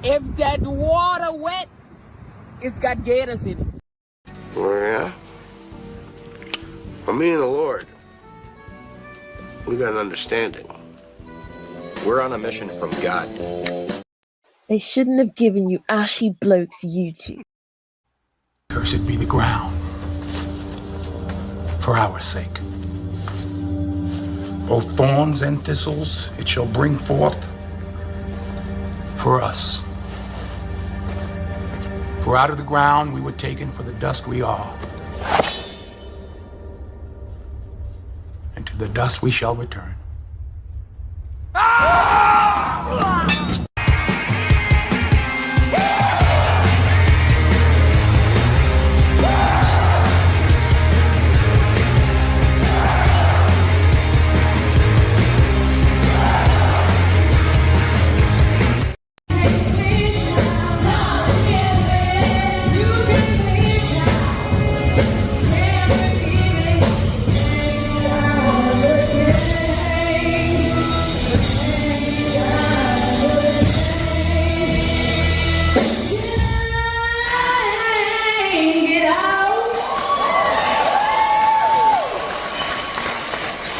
If that water wet, it's got gators in it. Oh, yeah? Well, me and the Lord, we got an understanding. We're on a mission from God. They shouldn't have given you ashy blokes you two. Cursed be the ground for our sake. Both thorns and thistles it shall bring forth for us. For out of the ground we were taken, for the dust we are. And to the dust we shall return.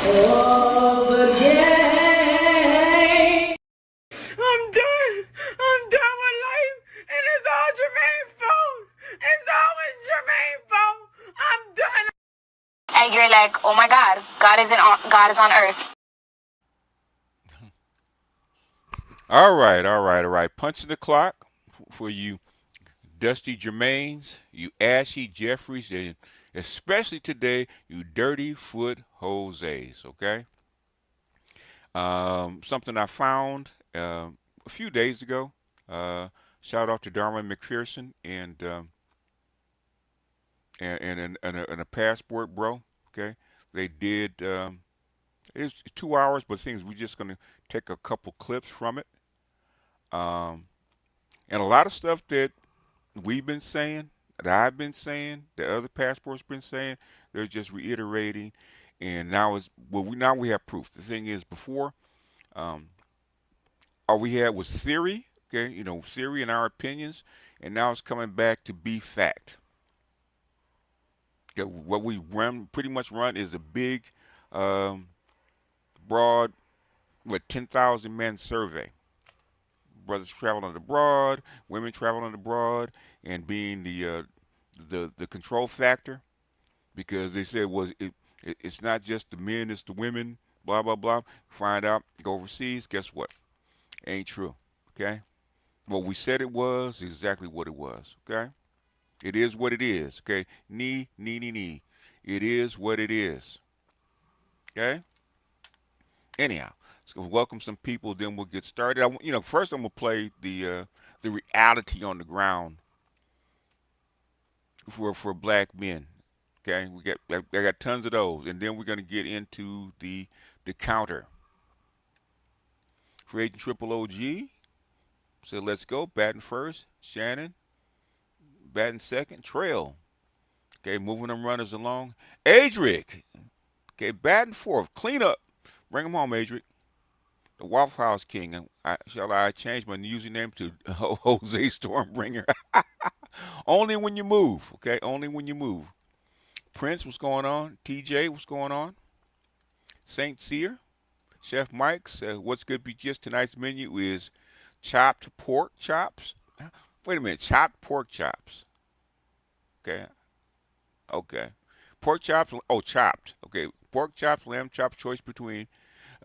I'm done. I'm done with life, and it's all Jermaine's fault. It's always Jermaine's fault. I'm done. And you're like, oh my God, God is on earth. All right. Punching the clock for you Dusty Jermaines, you Ashy Jeffries, and especially today, you Dirty Foot Jose's, okay? Something I found a few days ago. Shout out to Darwin McPherson and a passport bro, okay? They did, it's 2 hours, but things we're just going to take a couple clips from it. And a lot of stuff that we've been saying, that I've been saying, that other passports been saying, they're just reiterating. And now now we have proof. The thing is, before, um, all we had was theory, okay, theory and our opinions, and now it's coming back to be fact. Okay, what we pretty much run is a big, broad, 10,000 man survey. Brothers traveling abroad, women traveling abroad, and being the control factor, because they said it's not just the men, it's the women, blah blah blah. Find out, go overseas. Guess what? Ain't true. Okay, what we said it was exactly what it was. Okay, it is what it is. Okay, knee. It is what it is. Okay. Anyhow, so welcome some people. Then we'll get started. First I'm gonna play the reality on the ground for black men. Okay, I got tons of those, and then we're gonna get into the counter. For Agent Triple OG, so let's go. Batting first, Shannon. Batting second, Trail. Okay, moving them runners along. Adric. Okay, batting fourth, clean up. Bring him home, Adric. The Waffle House King. Shall I change my username to Jose Stormbringer? Only when you move, okay? Only when you move. Prince, what's going on? TJ, what's going on? Saint Cyr, Chef Mike's, what's good, BGS? Tonight's menu is chopped pork chops. Wait a minute, chopped pork chops. Okay. Pork chops, chopped. Okay, pork chops, lamb chops, choice between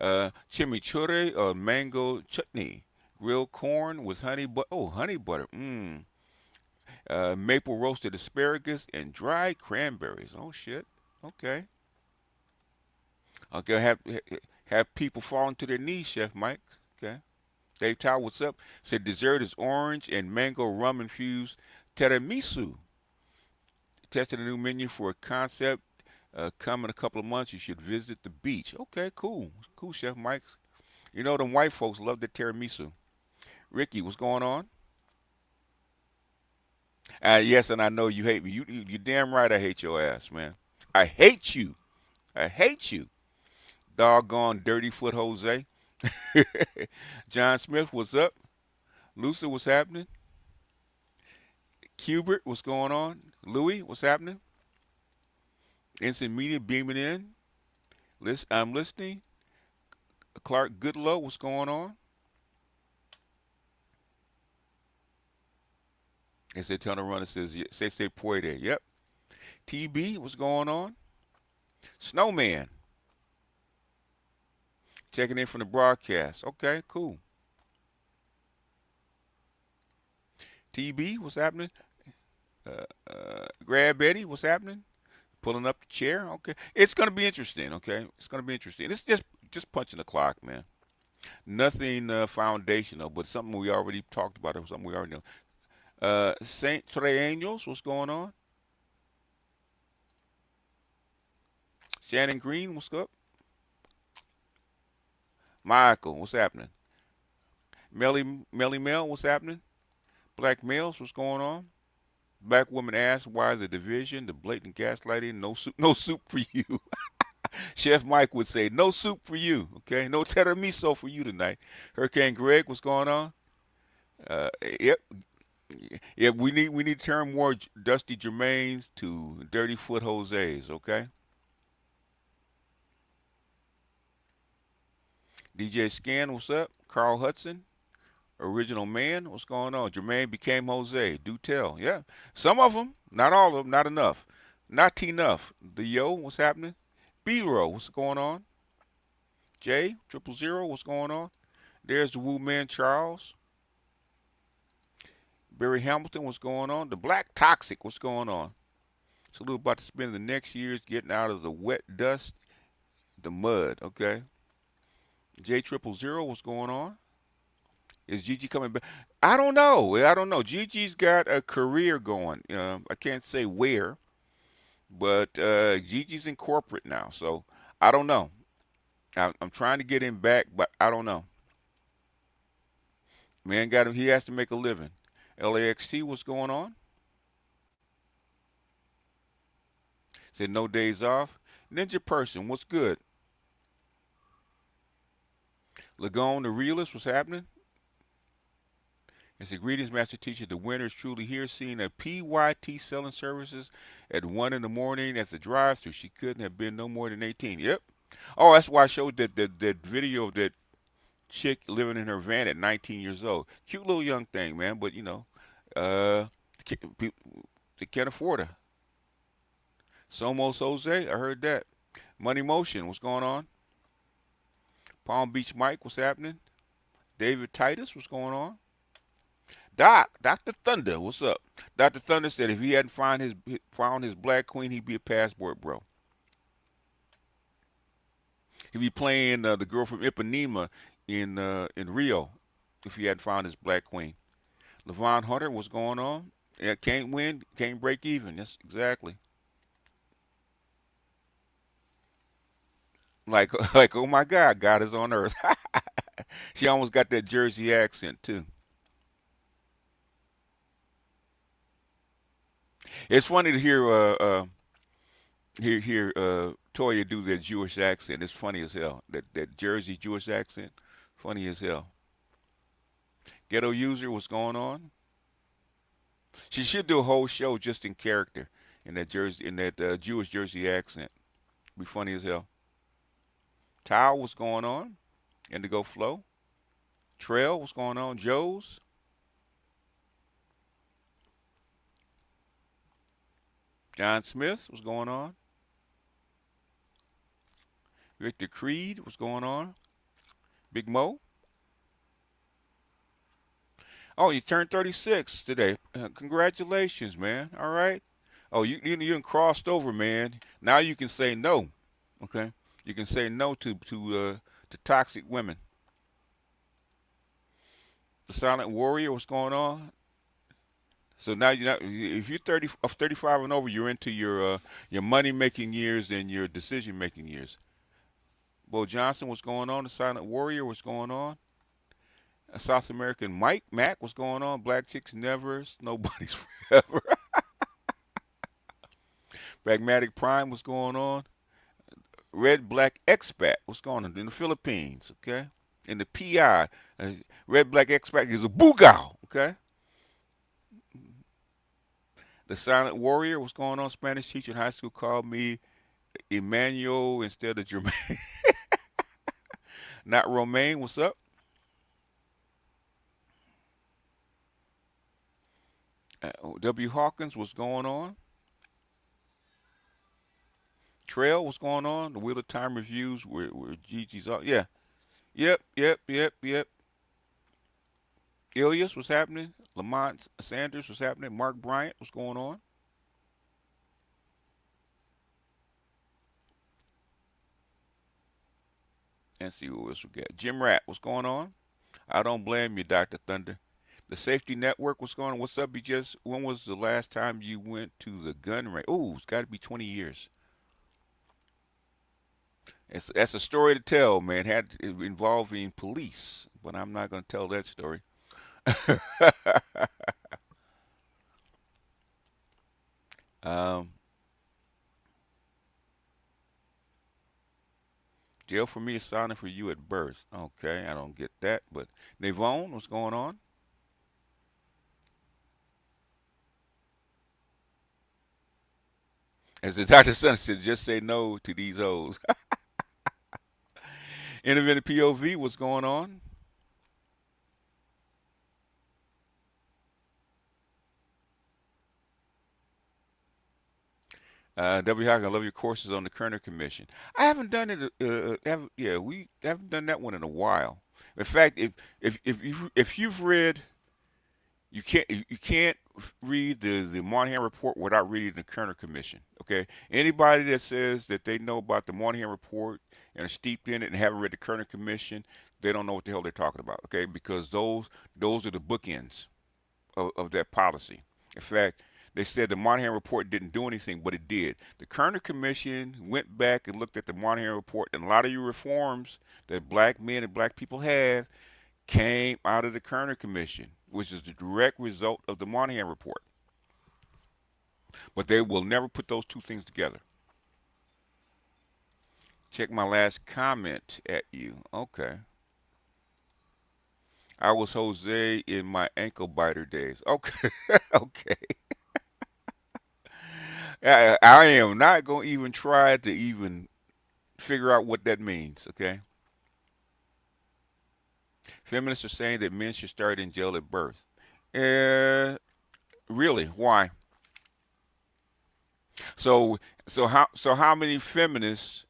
chimichurri or mango chutney. Grilled corn with honey butter. Maple roasted asparagus and dried cranberries. Oh shit. Okay. Okay. Have people falling to their knees, Chef Mike. Okay. Dave Tower, what's up? Said dessert is orange and mango rum infused tiramisu. Tested a new menu for a concept. Come in a couple of months. You should visit the beach. Okay, cool. Cool, Chef Mike. Them white folks love the tiramisu. Ricky, what's going on? Yes, and I know you hate me. You damn right I hate your ass, man. I hate you. I hate you. Doggone dirty foot Jose. John Smith, what's up? Lucy, what's happening? Cubert, what's going on? Louis, what's happening? Instant Media beaming in. I'm listening. Clark Goodlow, what's going on? They say Tunnel Runner says, say puede. Yep. TB, what's going on? Snowman. Checking in from the broadcast. Okay, cool. TB, what's happening? Grab Betty, what's happening? Pulling up the chair. Okay. It's going to be interesting, okay? It's going to be interesting. It's just punching the clock, man. Nothing foundational, but something we already talked about. Or something we already know. Saint Treanos, what's going on? Shannon Green, what's up? Michael, what's happening? Melly Mel, what's happening? Black males, what's going on? Black woman asks why the division, the blatant gaslighting, no soup for you. Chef Mike would say, no soup for you, okay? No tiramisu for you tonight. Hurricane Greg, what's going on? Yep. Yeah, we need to turn more Dusty Jermaines to Dirty Foot Jose's, okay? DJ Scan, what's up? Carl Hudson, Original Man, what's going on? Jermaine became Jose. Do tell. Yeah. Some of them, not all of them, not enough. Not enough. The Yo, what's happening? B-Row, what's going on? J, 000, what's going on? There's the Woo Man Charles. Barry Hamilton, what's going on? The Black Toxic, what's going on? So we're about to spend the next years getting out of the wet dust, the mud, okay? J000, what's going on? Is Gigi coming back? I don't know. I don't know. Gigi's got a career going. I can't say where, but Gigi's in corporate now, so I don't know. I'm trying to get him back, but I don't know. Man got him. He has to make a living. LAXT, what's going on? Said no days off. Ninja Person, what's good? Lagone the Realist, what's happening? It said, greetings, Master Teacher. The winner is truly here. Seeing a PYT selling services at 1 in the morning at the drive-thru. She couldn't have been no more than 18. Yep. Oh, that's why I showed that video of that chick living in her van at 19 years old. Cute little young thing, man. But, they can't afford her. Somos Jose, I heard that. Money Motion, what's going on? Palm Beach Mike, what's happening? David Titus, what's going on? Dr. Thunder, what's up? Dr. Thunder said if he hadn't found his black queen, he'd be a passport bro. He'd be playing the girl from Ipanema in Rio if he hadn't found his black queen. Levon Hunter, what's going on? Yeah, can't win, can't break even. Yes, exactly. Like, oh my God, God is on earth. She almost got that Jersey accent too. It's funny to hear Toya do that Jewish accent. It's funny as hell. That Jersey Jewish accent, funny as hell. Ghetto User, what's going on? She should do a whole show just in character in that Jewish Jersey accent. Be funny as hell. Tao, what's going on? Indigo Flow. Trail, what's going on? Joe's. John Smith, what's going on? Victor Creed, what's going on? Big Mo. Oh, you turned 36 today. Congratulations, man. All right. Oh, you done crossed over, man. Now you can say no. Okay. You can say no to toxic women. The Silent Warrior, what's going on? So now if you're 35 and over, you're into your money making years and your decision making years. Bo Johnson, what's going on? The Silent Warrior, what's going on? A South American Mac, what's going on? Black Chicks Never, Nobody's Forever. Pragmatic Prime, what's going on? Red Black Expat, what's going on? In the Philippines, okay? In the PI, Red Black Expat is a bugao, okay? The Silent Warrior, what's going on? Spanish teacher in high school called me Emmanuel instead of Jermaine. Not Romaine, what's up? W. Hawkins, what's going on? Trail, what's going on? The Wheel of Time reviews where Gigi's up. Yeah. Yep. Ilias, what's happening? Lamont Sanders, what's happening? Mark Bryant, what's going on? And see who else we got. Jim Rat, what's going on? I don't blame you, Dr. Thunder. The Safety Network, what's going on? What's up, when was the last time you went to the gun range? Oh, it's got to be 20 years. That's a story to tell, man. Involving police, but I'm not going to tell that story. Jail for me is silent for you at birth. Okay, I don't get that. But Navone, what's going on? As the Dr. Sun said, just say no to these hoes. Independent POV, what's going on? W. Hawk, I love your courses on the Kerner Commission. I haven't done it. Yeah, we haven't done that one in a while. In fact, if you've read, you can't read the Moynihan Report without reading the Kerner Commission. Okay, anybody that says that they know about the Moynihan Report and are steeped in it and haven't read the Kerner Commission, they don't know what the hell they're talking about. Okay, because those are the bookends of that policy. In fact, they said the Moynihan Report didn't do anything, but it did. The Kerner Commission went back and looked at the Moynihan Report, and a lot of your reforms that black men and black people have came out of the Kerner Commission, which is the direct result of the Moynihan Report. But they will never put those two things together. Check my last comment at you. Okay. I was Jose in my ankle biter days. Okay. Okay. I am not going to even try to even figure out what that means, okay? Feminists are saying that men should start in jail at birth. Really? Why? So how many feminists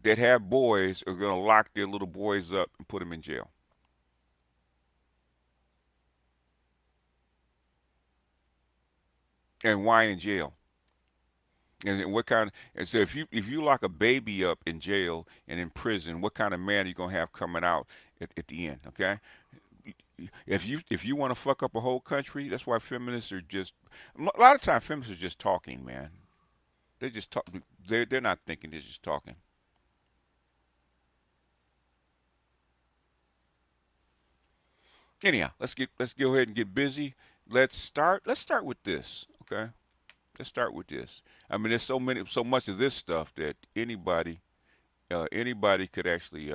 that have boys are going to lock their little boys up and put them in jail? And why in jail? And what kind of, and so if you lock a baby up in jail and in prison, what kind of man are you gonna have coming out at the end? Okay, if you want to fuck up a whole country, that's why feminists are just a lot of times feminists are just talking, man. They just talk. They're not thinking. They're just talking. Anyhow, let's go ahead and get busy. Let's start with this. Okay, let's start with this. I mean, there's so much of this stuff that anybody could actually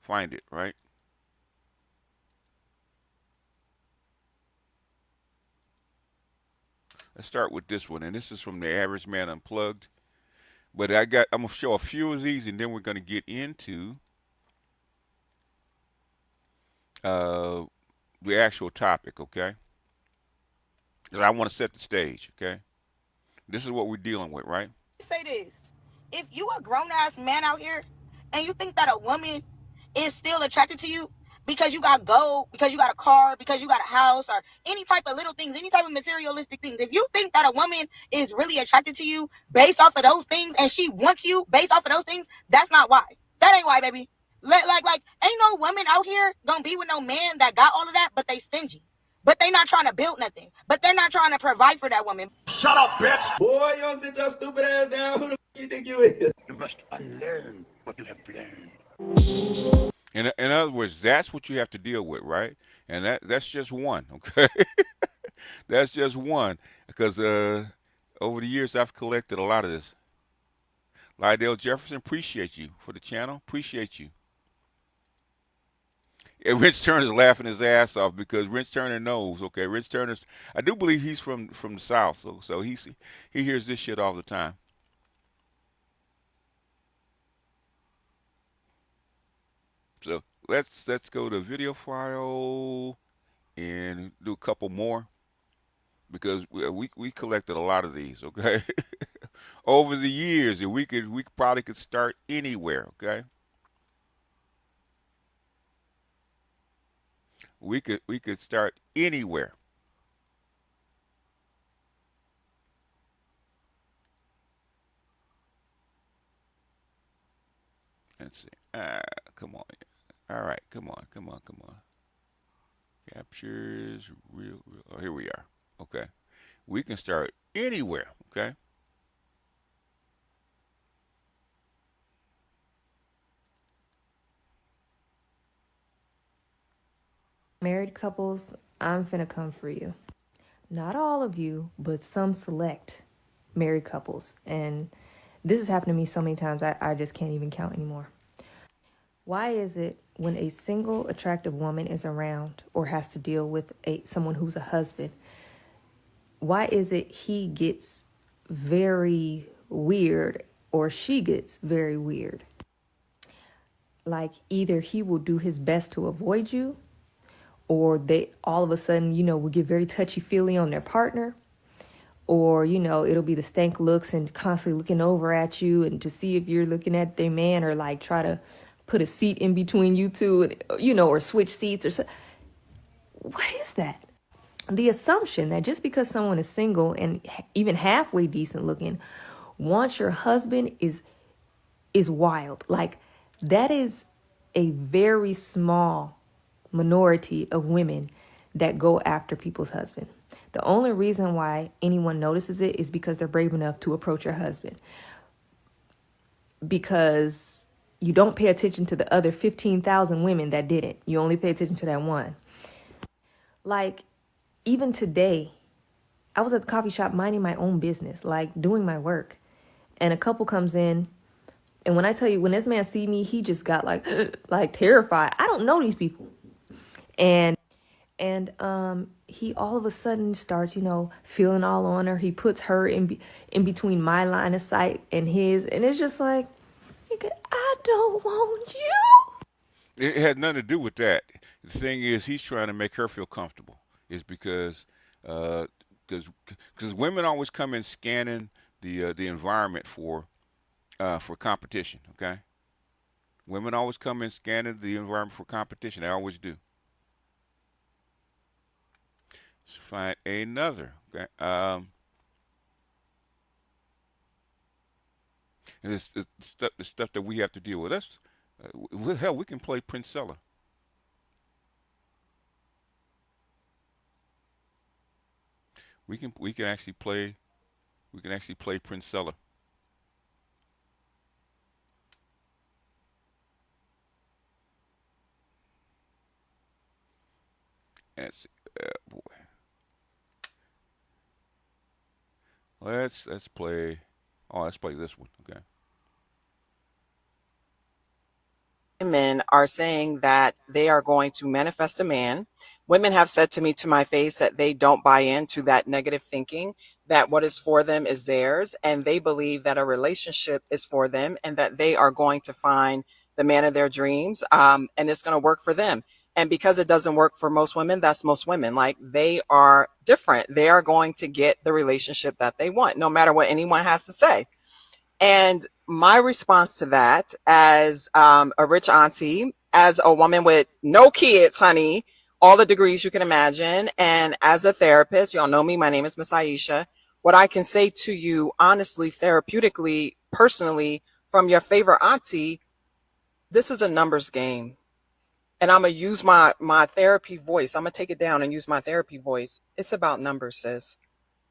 find it, right? Let's start with this one, and this is from the Average Man Unplugged. But I'm gonna show a few of these, and then we're gonna get into uh, the actual topic, okay? Because I want to set the stage, okay? This is what we're dealing with, right? Say this. If you a grown ass man out here and you think that a woman is still attracted to you because you got gold, because you got a car, because you got a house, or any type of little things, any type of materialistic things, if you think that a woman is really attracted to you based off of those things and she wants you based off of those things, that's not why. That ain't why, baby. Like, ain't no woman out here gonna be with no man that got all of that, but they stingy. But they not trying to build nothing. But they're not trying to provide for that woman. Shut up, bitch! Boy, you don't sit your stupid ass down. Who the f you think you is? You must unlearn what you have learned. In other words, that's what you have to deal with, right? And that's just one, okay? That's just one, because over the years I've collected a lot of this. Lydell Jefferson, appreciate you for the channel. Appreciate you. And Rich Turner's laughing his ass off because Rich Turner knows. Okay, Rich Turner's. I do believe he's from the South, so he hears this shit all the time. So let's go to video file and do a couple more because we collected a lot of these. Okay, over the years, and we probably could start anywhere. Okay. We could start anywhere. Let's see. Come on. All right. Come on. Captures real. Oh, here we are. Okay. We can start anywhere. Okay. Married couples, I'm finna come for you. Not all of you, but some select married couples. And this has happened to me so many times, I just can't even count anymore. Why is it when a single attractive woman is around or has to deal with someone who's a husband, why is it he gets very weird or she gets very weird? like either he will do his best to avoid you, or they all of a sudden, will get very touchy-feely on their partner, or, it'll be the stank looks and constantly looking over at you and to see if you're looking at their man, or like try to put a seat in between you two, or switch seats or so. What is that? The assumption that just because someone is single and even halfway decent looking wants your husband is wild. Like, that is a very small minority of women that go after people's husband. The only reason why anyone notices it is because they're brave enough to approach your husband. Because you don't pay attention to the other 15,000 women that didn't. You only pay attention to that one. Like, even today, I was at the coffee shop minding my own business, like doing my work. And a couple comes in. And when I tell you, when this man see me, he just got like terrified. I don't know these people. And he all of a sudden starts, feeling all on her. He puts her in between my line of sight and his. And it's just like, I don't want you. It had nothing to do with that. The thing is, he's trying to make her feel comfortable. Is because women always come in scanning the environment for competition. Okay, women always come in scanning the environment for competition. They always do. Let's find another. Okay, and it's the stuff that we have to deal with. That's hell, we can play Princella. We can actually play Princella. That's boy. Let's play. Oh, let's play this one. Okay. Women are saying that they are going to manifest a man. Women have said to me to my face that they don't buy into that negative thinking, that what is for them is theirs, and they believe that a relationship is for them and that they are going to find the man of their dreams, and it's going to work for them. And because it doesn't work for most women, that's most women. Like, they are different. They are going to get the relationship that they want, no matter what anyone has to say. And my response to that, as a rich auntie, as a woman with no kids, honey, all the degrees you can imagine, and as a therapist, y'all know me, my name is Miss Aisha. What I can say to you, honestly, therapeutically, personally, from your favorite auntie, this is a numbers game. And I'm going to use my therapy voice. I'm going to take it down and use my therapy voice. It's about numbers, sis.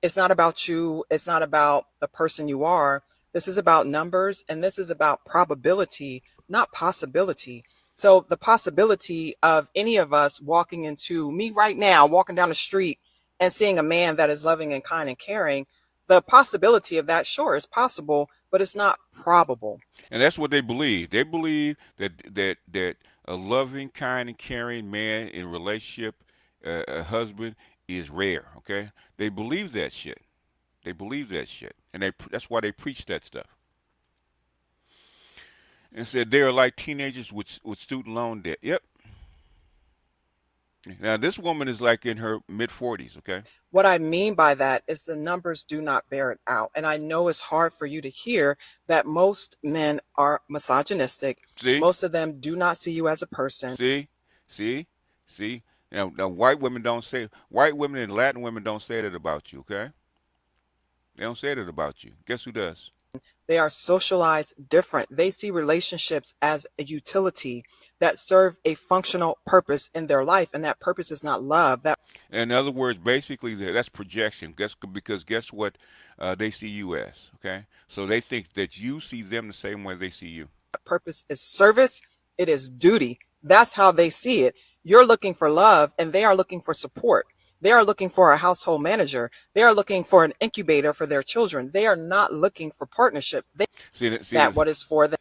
It's not about you. It's not about the person you are. This is about numbers, and this is about probability, not possibility. So the possibility of any of us walking into me right now, walking down the street and seeing a man that is loving and kind and caring, the possibility of that, sure, is possible, but it's not probable. And that's what they believe. They believe that a loving, kind, and caring man in relationship, a husband, is rare. Okay, they believe that shit. They believe that shit, and that's why they preach that stuff. And said they are like teenagers with student loan debt. Yep. Now this woman is like in her mid-40s. Okay. What I mean by that is the numbers do not bear it out. And I know it's hard for you to hear that most men are misogynistic. See? Most of them do not see you as a person. See. Now white women and Latin women don't say that about you. Okay. They don't say that about you. Guess who does? They are socialized different. They see relationships as a utility that serve a functional purpose in their life, and that purpose is not love. That, in other words, basically that's projection. Because guess what they see you as, okay? So they think that you see them the same way they see you. purpose is service. It is duty. That's how they see it. You're looking for love, and they are looking for support. They are looking for a household manager. They are looking for an incubator for their children. They are not looking for partnership. What is for them.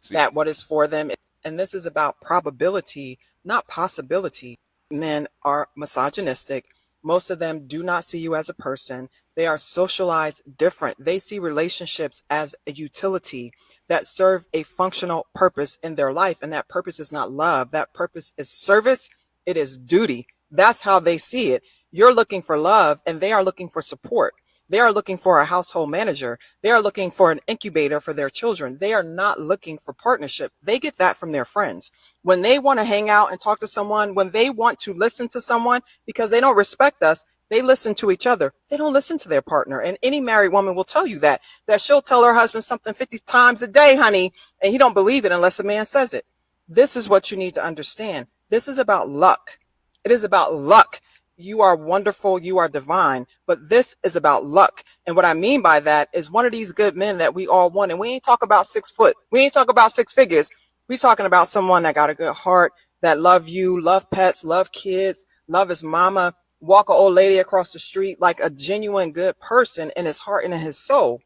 That what is for them. And this is about probability, not possibility. Men are misogynistic. Most of them do not see you as a person. They are socialized different. They see relationships as a utility that serve a functional purpose in their life. And that purpose is not love. That purpose is service. It is duty. That's how they see it. You're looking for love and they are looking for support. They are looking for a household manager. They are looking for an incubator for their children. They are not looking for partnership. They get that from their friends. When they want to hang out and talk to someone, when they want to listen to someone, because they don't respect us, they listen to each other. They don't listen to their partner. And any married woman will tell you that she'll tell her husband something 50 times a day, honey, and he don't believe it unless a man says it. This is what you need to understand. This is about luck. It is about luck. You are wonderful. You are divine. But this is about luck. And what I mean by that is one of these good men that we all want. And we ain't talk about 6 foot. We ain't talk about 6 figures. We talking about someone that got a good heart, that love you, love pets, love kids, love his mama, walk an old lady across the street like a genuine good person in his heart and in his soul.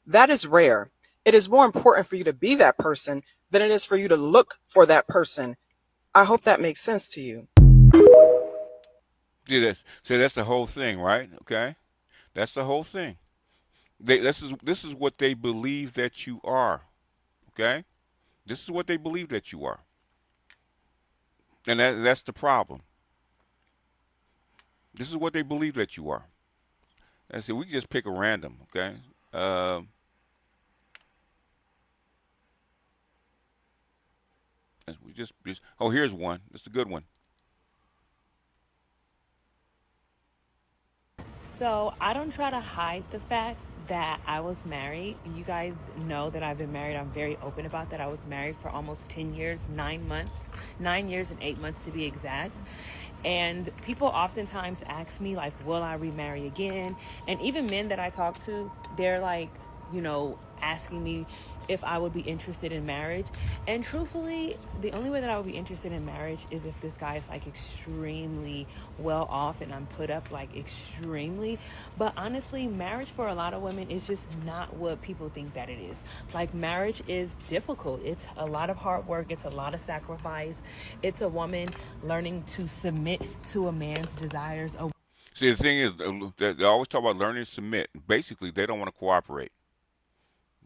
That is rare. It is more important for you to be that person than it is for you to look for that person. I hope that makes sense to you. See, that's the whole thing, right? Okay, that's the whole thing. This is what they believe that you are. Okay, this is what they believe that you are, and that's the problem. This is what they believe that you are. And see, we can just pick a random. Okay. We just oh, here's one. It's a good one. So I don't try to hide the fact that I was married. You guys know that I've been married. I'm very open about that. I was married for almost 10 years, 9 months, 9 years and 8 months to be exact. And people oftentimes ask me, like, will I remarry again? And even men that I talk to, they're like, asking me if I would be interested in marriage. And truthfully, the only way that I would be interested in marriage is if this guy is like extremely well off and I'm put up like extremely. But honestly, marriage for a lot of women is just not what people think that it is. Like, marriage is difficult. It's a lot of hard work. It's a lot of sacrifice. It's a woman learning to submit to a man's desires. See, the thing is, they always talk about learning to submit. Basically, they don't want to cooperate.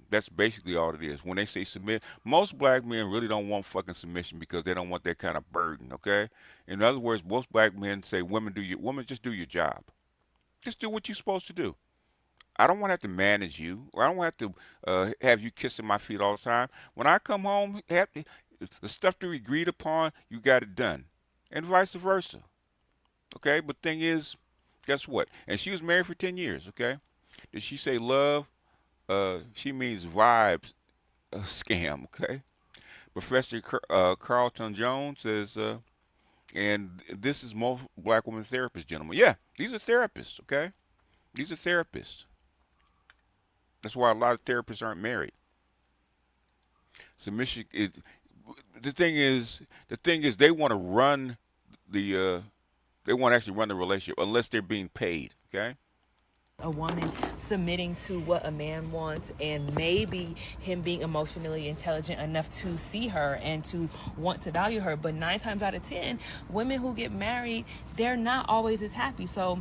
That's basically all it is. When they say submit, most black men really don't want fucking submission because they don't want that kind of burden, okay? In other words, most black men say, women, just do your job. Just do what you're supposed to do. I don't want to have to manage you, or I don't want to have to have you kissing my feet all the time. When I come home, the stuff that we agreed upon, you got it done. And vice versa. Okay? But thing is, guess what? And she was married for 10 years, okay? Did she say love? She means vibes scam, okay? Professor Carlton Jones says, and this is most black women therapists, gentlemen. Yeah, these are therapists, okay? These are therapists. That's why a lot of therapists aren't married. Submission. The thing is, they want to run they want to actually run the relationship unless they're being paid, okay? A woman submitting to what a man wants, and maybe him being emotionally intelligent enough to see her and to want to value her. But 9 times out of 10, women who get married, they're not always as happy. So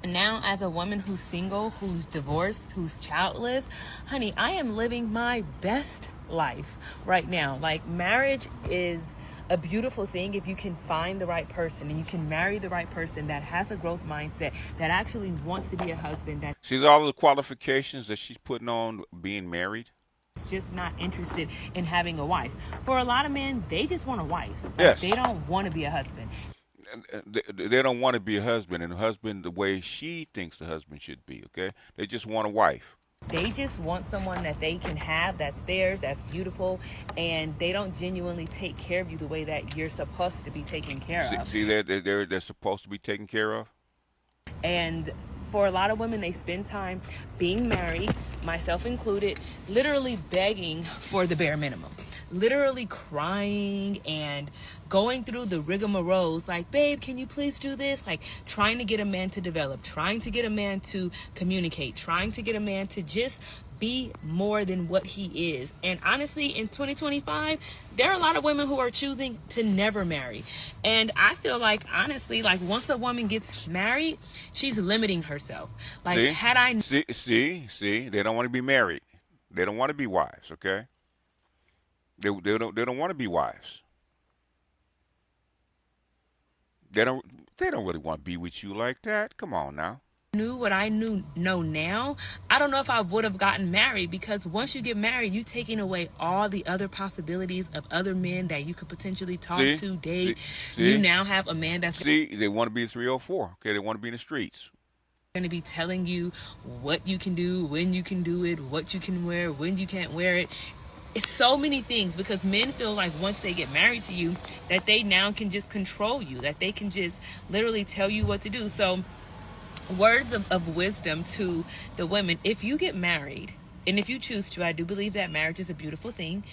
now, as a woman who's single, who's divorced, who's childless, honey, I am living my best life right now. Like, marriage is a beautiful thing if you can find the right person and you can marry the right person that has a growth mindset, that actually wants to be a husband, that sees all the qualifications that she's putting on being married. Just not interested in having a wife. For a lot of men, they just want a wife. Like, yes. They don't want to be a husband. They don't want to be a husband, and a husband the way she thinks the husband should be, okay? They just want a wife. They just want someone that they can have, that's theirs, that's beautiful, and they don't genuinely take care of you the way that you're supposed to be taken care of. See, they're supposed to be taken care of. And for a lot of women, they spend time being married, myself included, literally begging for the bare minimum. Literally crying and going through the rigmaroles, like, babe, can you please do this? Like, trying to get a man to develop, trying to get a man to communicate, trying to get a man to just be more than what he is. And honestly, in 2025, there are a lot of women who are choosing to never marry. And I feel like, honestly, like, once a woman gets married, she's limiting herself. Like, see, they don't want to be married. They don't want to be wives, okay? They don't want to be wives. They don't really want to be with you like that. Come on now. Knew what I know now, I don't know if I would have gotten married, because once you get married, you taking away all the other possibilities of other men that you could potentially talk See, to, see, date. You see, now have a man that's see. They want to be 304. Okay, they want to be in the streets. going to be telling you what you can do, when you can do it, what you can wear, when you can't wear it. It's so many things, because men feel like once they get married to you that they now can just control you, that they can just literally tell you what to do. So words of wisdom to the women: if you get married, and if you choose to, I do believe that marriage is a beautiful thing.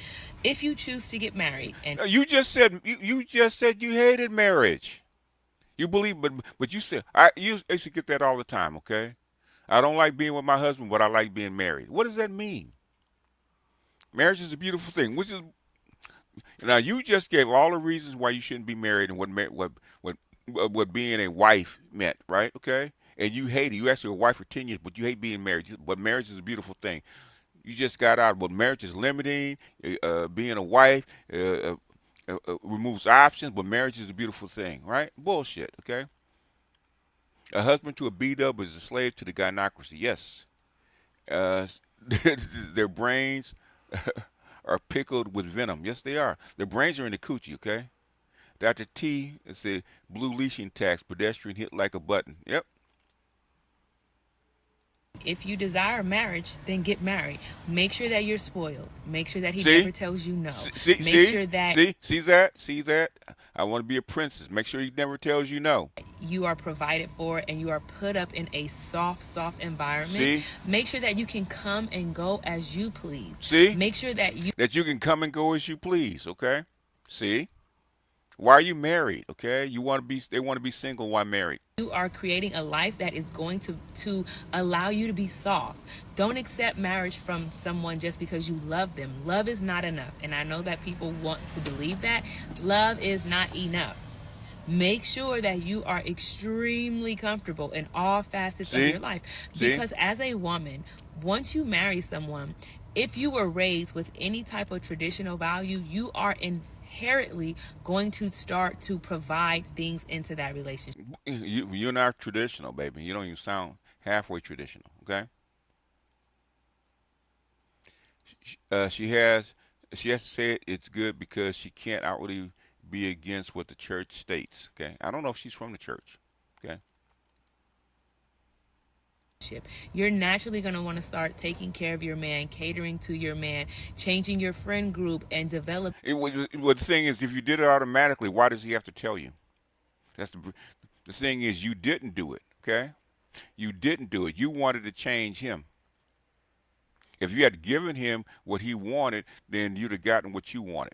If you choose to get married, and You just said you hated marriage. You believe, but you said I used to get that all the time. Okay, I don't like being with my husband, but I like being married. What does that mean? Marriage is a beautiful thing. Which is now you just gave all the reasons why you shouldn't be married and what being a wife meant, right? Okay, and you hate it. You actually were a wife for 10 years, but you hate being married. But marriage is a beautiful thing. You just got out. But marriage is limiting. Being a wife removes options, but marriage is a beautiful thing, right? Bullshit. Okay. A husband to a B-dub is a slave to the gynocracy. Yes. Uh, their brains are pickled with venom. Yes, they are. Their brains are in the coochie, okay? Dr. T is the blue leashing tax, pedestrian hit like a button. Yep. if you desire marriage, then get married. Make sure that you're spoiled. Make sure that he See? never tells you no. See, Make sure that see that? I want to be a princess. Make sure he never tells you no. you are provided for and you are put up in a soft environment. See? Make sure that you can come and go as you please. See? Make sure that That you can come and go as you please, okay? See? Why are you married, okay? They want to be single while married. you are creating a life that is going to allow you to be soft. Don't accept marriage from someone just because you love them. Love is not enough. And I know that people want to believe that. Love is not enough. Make sure that you are extremely comfortable in all facets of your life. Because as a woman, once you marry someone, if you were raised with any type of traditional value, you are inherently going to start to provide things into that relationship. You're not traditional, baby. You don't even sound halfway traditional, okay? She has to say it's good because she can't outwardly be against what the church states, okay? I don't know if she's from the church, okay? You're naturally going to want to start taking care of your man, catering to your man, changing your friend group, and developing. The thing is, if you did it automatically, why does he have to tell you? That's the thing is, you didn't do it, okay? You didn't do it. You wanted to change him. If you had given him what he wanted, then you'd have gotten what you wanted.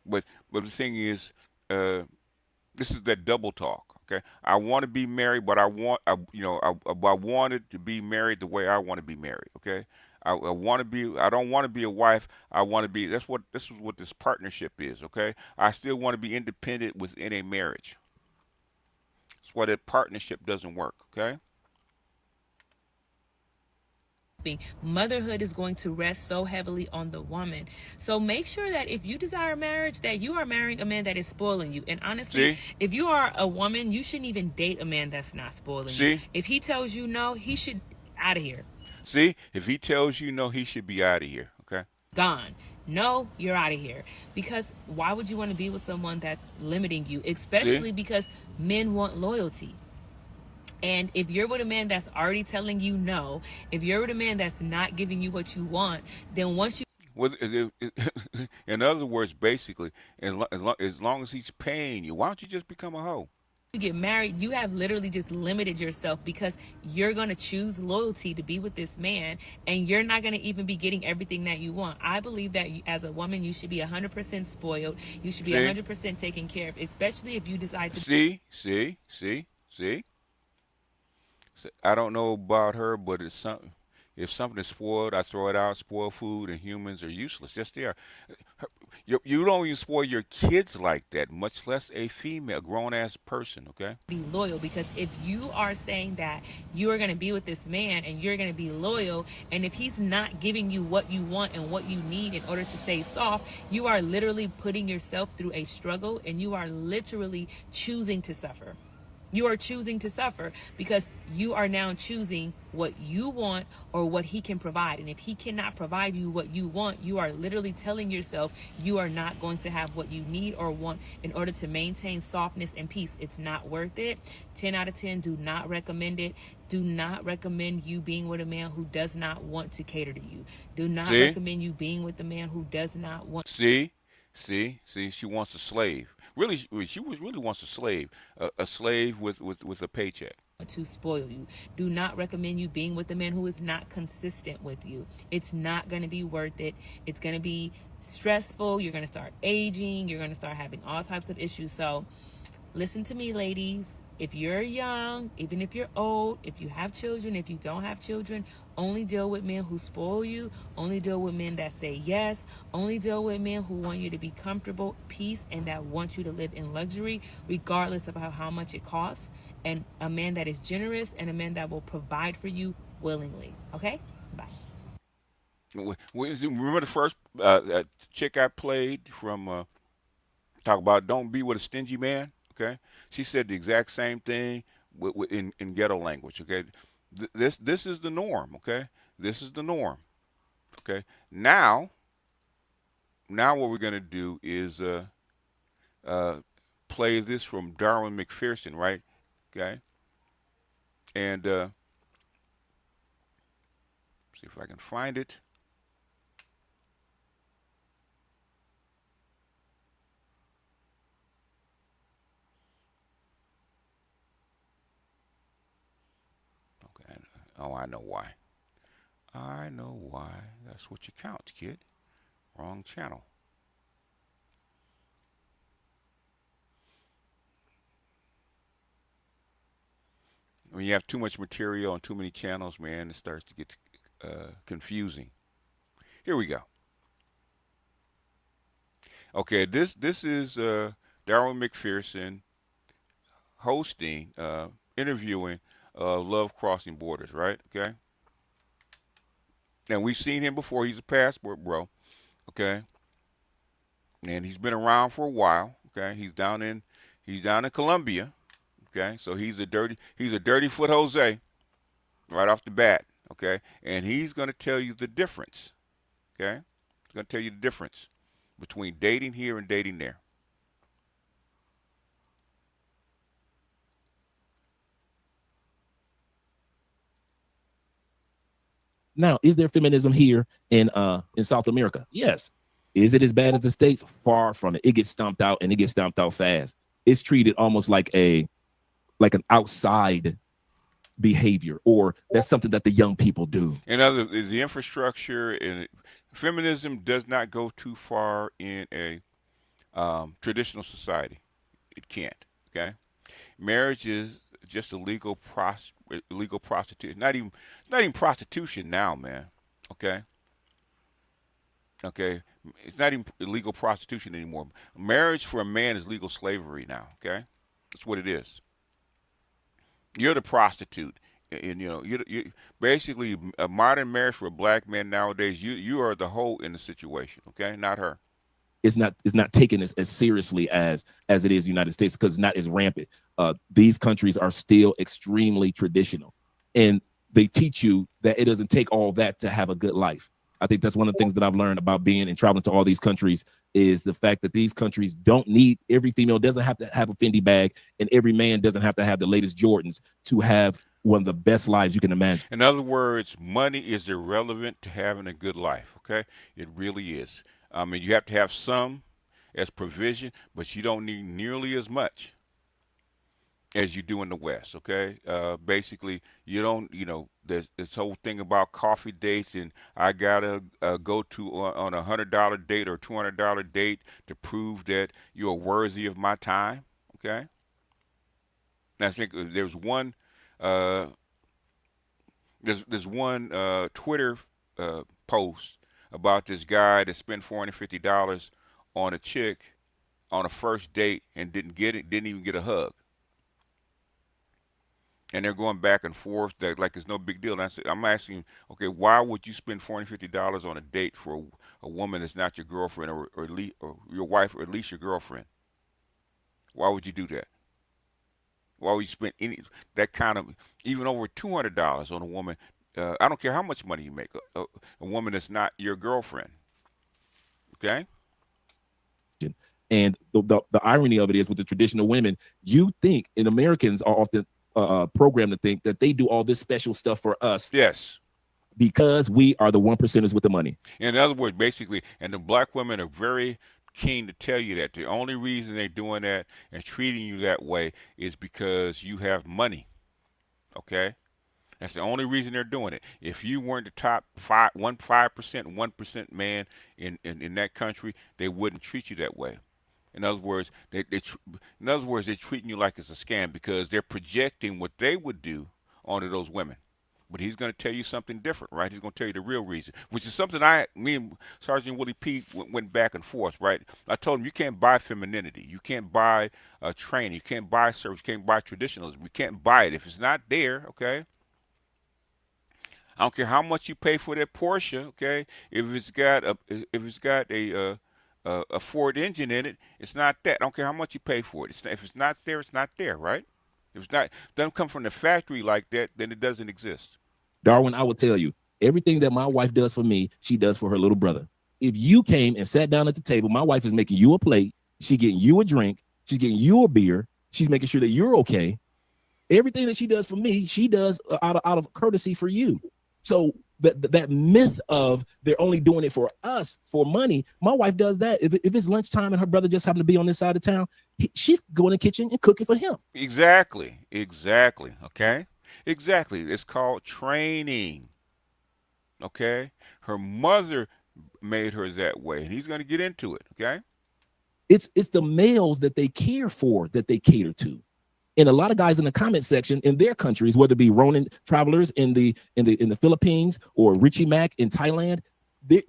But the thing is, this is that double talk. Okay, I want to be married, but I wanted to be married the way I want to be married. Okay, I want to be. I don't want to be a wife. I want to be. This is what this partnership is. Okay, I still want to be independent within a marriage. That's why that partnership doesn't work. Okay. Motherhood is going to rest so heavily on the woman. So make sure that if you desire marriage, that you are marrying a man that is spoiling you. And honestly, if you are a woman, you shouldn't even date a man that's not spoiling you. If he tells you no, he should out of here. See, if he tells you no, he should be out of here. Okay. Gone. No, you're out of here. Because why would you want to be with someone that's limiting you? Especially because men want loyalty. And if you're with a man that's already telling you no, if you're with a man that's not giving you what you want, then once you... Well, in other words, basically, as long as he's paying you, why don't you just become a hoe? You get married, you have literally just limited yourself because you're going to choose loyalty to be with this man, and you're not going to even be getting everything that you want. I believe that as a woman, you should be 100% spoiled. You should be 100% taken care of, especially if you decide to... See? I don't know about her, but it's something. If something is spoiled, I throw it out. Spoiled food and humans are useless. Just there. You don't even spoil your kids like that, much less a female, grown ass person, okay? Be loyal, because if you are saying that you are going to be with this man and you're going to be loyal, and if he's not giving you what you want and what you need in order to stay soft, you are literally putting yourself through a struggle, and you are literally choosing to suffer. You are choosing to suffer because you are now choosing what you want or what he can provide. And if he cannot provide you what you want, you are literally telling yourself you are not going to have what you need or want in order to maintain softness and peace. It's not worth it. 10 out of 10, do not recommend it. Do not recommend you being with a man who does not want to cater to you. Do not recommend you being with a man who does not want. See, she wants a slave. Really, she really wants a slave, a slave with a paycheck. To spoil you. Do not recommend you being with a man who is not consistent with you. It's not going to be worth it. It's going to be stressful. You're going to start aging. You're going to start having all types of issues. So listen to me, ladies. If you're young, even if you're old, if you have children, if you don't have children, only deal with men who spoil you. Only deal with men that say yes. Only deal with men who want you to be comfortable, peace, and that want you to live in luxury, regardless of how much it costs. And a man that is generous and a man that will provide for you willingly. Okay? Bye. Remember the first chick I played from talk about don't be with a stingy man? Okay, she said the exact same thing in ghetto language. Okay, this is the norm. Okay, this is the norm. Okay, now what we're gonna do is uh, play this from Darwin McPherson, right? Okay, and see if I can find it. Okay, oh, I know why. I know why. That's what you count, kid. Wrong channel. When you have too much material on too many channels, man, it starts to get confusing. Here we go. Okay, this is Darwin McPherson hosting, interviewing Love Crossing Borders, right? Okay, and we've seen him before. He's a passport bro. Okay, and he's been around for a while. Okay, he's down in Colombia. Okay, so he's a dirty foot Jose right off the bat. Okay, and he's going to tell you the difference. Okay, he's going to tell you the difference between dating here and dating there. Now, is there feminism here in South America? Yes. Is it as bad as the States? Far from it. It gets stomped out, and it gets stomped out fast. It's treated almost like an outside behavior, or that's something that the young people do. In other, the infrastructure and feminism does not go too far in a traditional society. It can't. Okay, marriage is just a legal prostitution. It's not even prostitution now, man. Okay. Okay, it's not even illegal prostitution anymore. Marriage for a man is legal slavery now. Okay, that's what it is. You're the prostitute, and you know you basically a modern marriage for a black man nowadays. You are the hoe in the situation. Okay, not her. It's not taken as seriously as it is United States, because it's not as rampant. These countries are still extremely traditional, and they teach you that it doesn't take all that to have a good life. I think that's one of the things that I've learned about being and traveling to all these countries is the fact that these countries don't need, every female doesn't have to have a Fendi bag, and every man doesn't have to have the latest Jordans to have one of the best lives you can imagine. In other words, money is irrelevant to having a good life. Okay, it really is. I mean, you have to have some as provision, but you don't need nearly as much as you do in the West. Okay, basically, you don't. You know, there's this whole thing about coffee dates, and I gotta go to on $100 date or $200 date to prove that you're worthy of my time. Okay, and I think there's one. There's one Twitter post about this guy that spent $450 on a chick on a first date and didn't even get a hug. And they're going back and forth that like it's no big deal. And I'm asking, okay, why would you spend $450 on a date for a woman that's not your girlfriend or your wife or at least your girlfriend? Why would you do that? Why would you spend that kind of even over $200 on a woman? I don't care how much money you make, a woman that's not your girlfriend. Okay. And the irony of it is with the traditional women, you think, and Americans are often programmed to think that they do all this special stuff for us. Yes. Because we are the 1%ers with the money. In other words, basically, and the black women are very keen to tell you that the only reason they're doing that and treating you that way is because you have money. Okay? That's the only reason they're doing it. If you weren't the top 5%, 1% man in that country, they wouldn't treat you that way. In other words, they're treating you like it's a scam because they're projecting what they would do onto those women. But he's going to tell you something different, right? He's going to tell you the real reason, which is something me and Sergeant Willie P went back and forth, right? I told him you can't buy femininity. You can't buy training. You can't buy service. You can't buy traditionalism. You can't buy it. If it's not there, okay? I don't care how much you pay for that Porsche, okay? If it's got a Ford engine in it, it's not that. I don't care how much you pay for it. If it's not there, it's not there, right? If it's not, doesn't come from the factory like that, then it doesn't exist. Darwin, I will tell you, everything that my wife does for me, she does for her little brother. If you came and sat down at the table, my wife is making you a plate. She's getting you a drink. She's getting you a beer. She's making sure that you're okay. Everything that she does for me, she does out of courtesy for you. So that myth of they're only doing it for us for money, my wife does that. If it's lunchtime and her brother just happened to be on this side of town, she's going to the kitchen and cooking for him. Exactly. Okay. Exactly. It's called training. Okay. Her mother made her that way, and he's going to get into it. Okay. It's the males that they care for that they cater to. And a lot of guys in the comment section in their countries, whether it be Ronin travelers in the Philippines or Richie Mack in Thailand,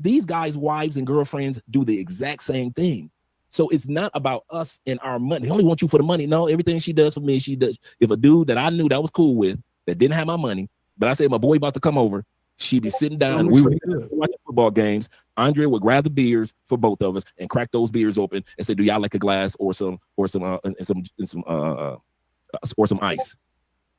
these guys' wives and girlfriends do the exact same thing. So it's not about us and our money. They only want you for the money. No, everything she does for me, she does. If a dude that I knew that was cool with, that didn't have my money, but I said, my boy about to come over, she'd be sitting down. We were watching football games. Andre would grab the beers for both of us and crack those beers open and say, do y'all like a glass or some ice?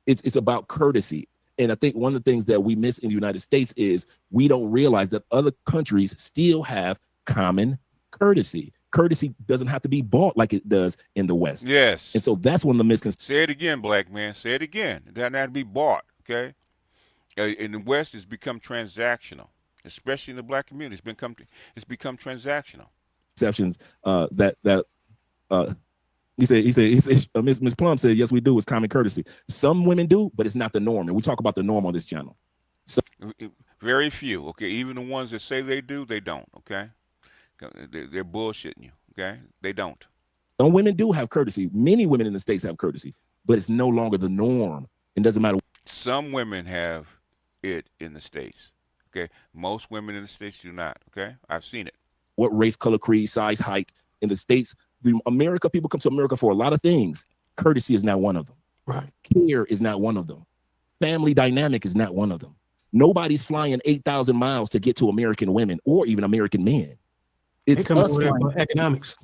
It's about courtesy. And I think one of the things that we miss in the United States is we don't realize that other countries still have common courtesy. Courtesy doesn't have to be bought like it does in the West. Yes. And so that's one of the misconceptions. Say it again, black man. Say it again. It doesn't have to be bought, okay? In the West, it's become transactional, especially in the black community. It's become transactional. Exceptions he said, Miss Plum said, yes, we do. It's common courtesy. Some women do, but it's not the norm. And we talk about the norm on this channel. So very few, okay? Even the ones that say they do, they don't, okay? They're bullshitting you, okay? They don't. Some women do have courtesy. Many women in the States have courtesy, but it's no longer the norm. It doesn't matter. Some women have it in the States, okay? Most women in the States do not, okay? I've seen it. What race, color, creed, size, height in the States, people come to America for a lot of things. Courtesy is not one of them. Right. Care is not one of them. Family dynamic is not one of them. Nobody's flying 8,000 miles to get to American women or even American men. It's us flying. Economics.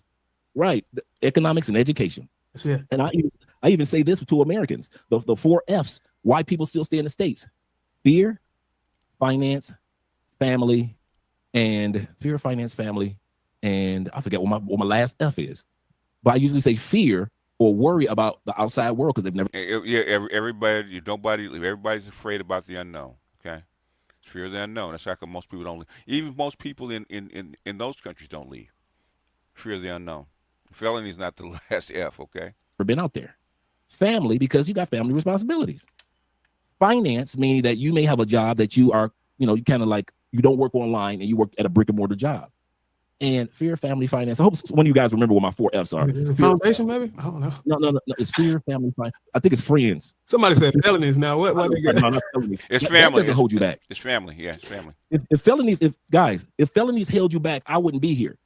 Right. Economics and education. That's it. And I even say this to Americans, the 4 F's, why people still stay in the States: fear, finance, family, and I forget what my last F is. But I usually say fear or worry about the outside world because they've never. Yeah, everybody's afraid about the unknown. Okay, it's fear of the unknown. That's how come most people don't leave. Even most people in those countries don't leave. Fear of the unknown. Felony is not the last F. Okay. Never been out there. Family, because you got family responsibilities. Finance, meaning that you may have a job that you are, you kind of like, you don't work online and you work at a brick and mortar job. and fear, family, finance. I hope one of you guys remember what my 4 F's are. Is it foundation, maybe? I don't know. No. It's fear, family, finance. I think it's friends. Somebody said felonies now. What they get? No, not felonies. It's That family. doesn't hold you back. It's family. Yeah, it's family. If felonies held you back, I wouldn't be here.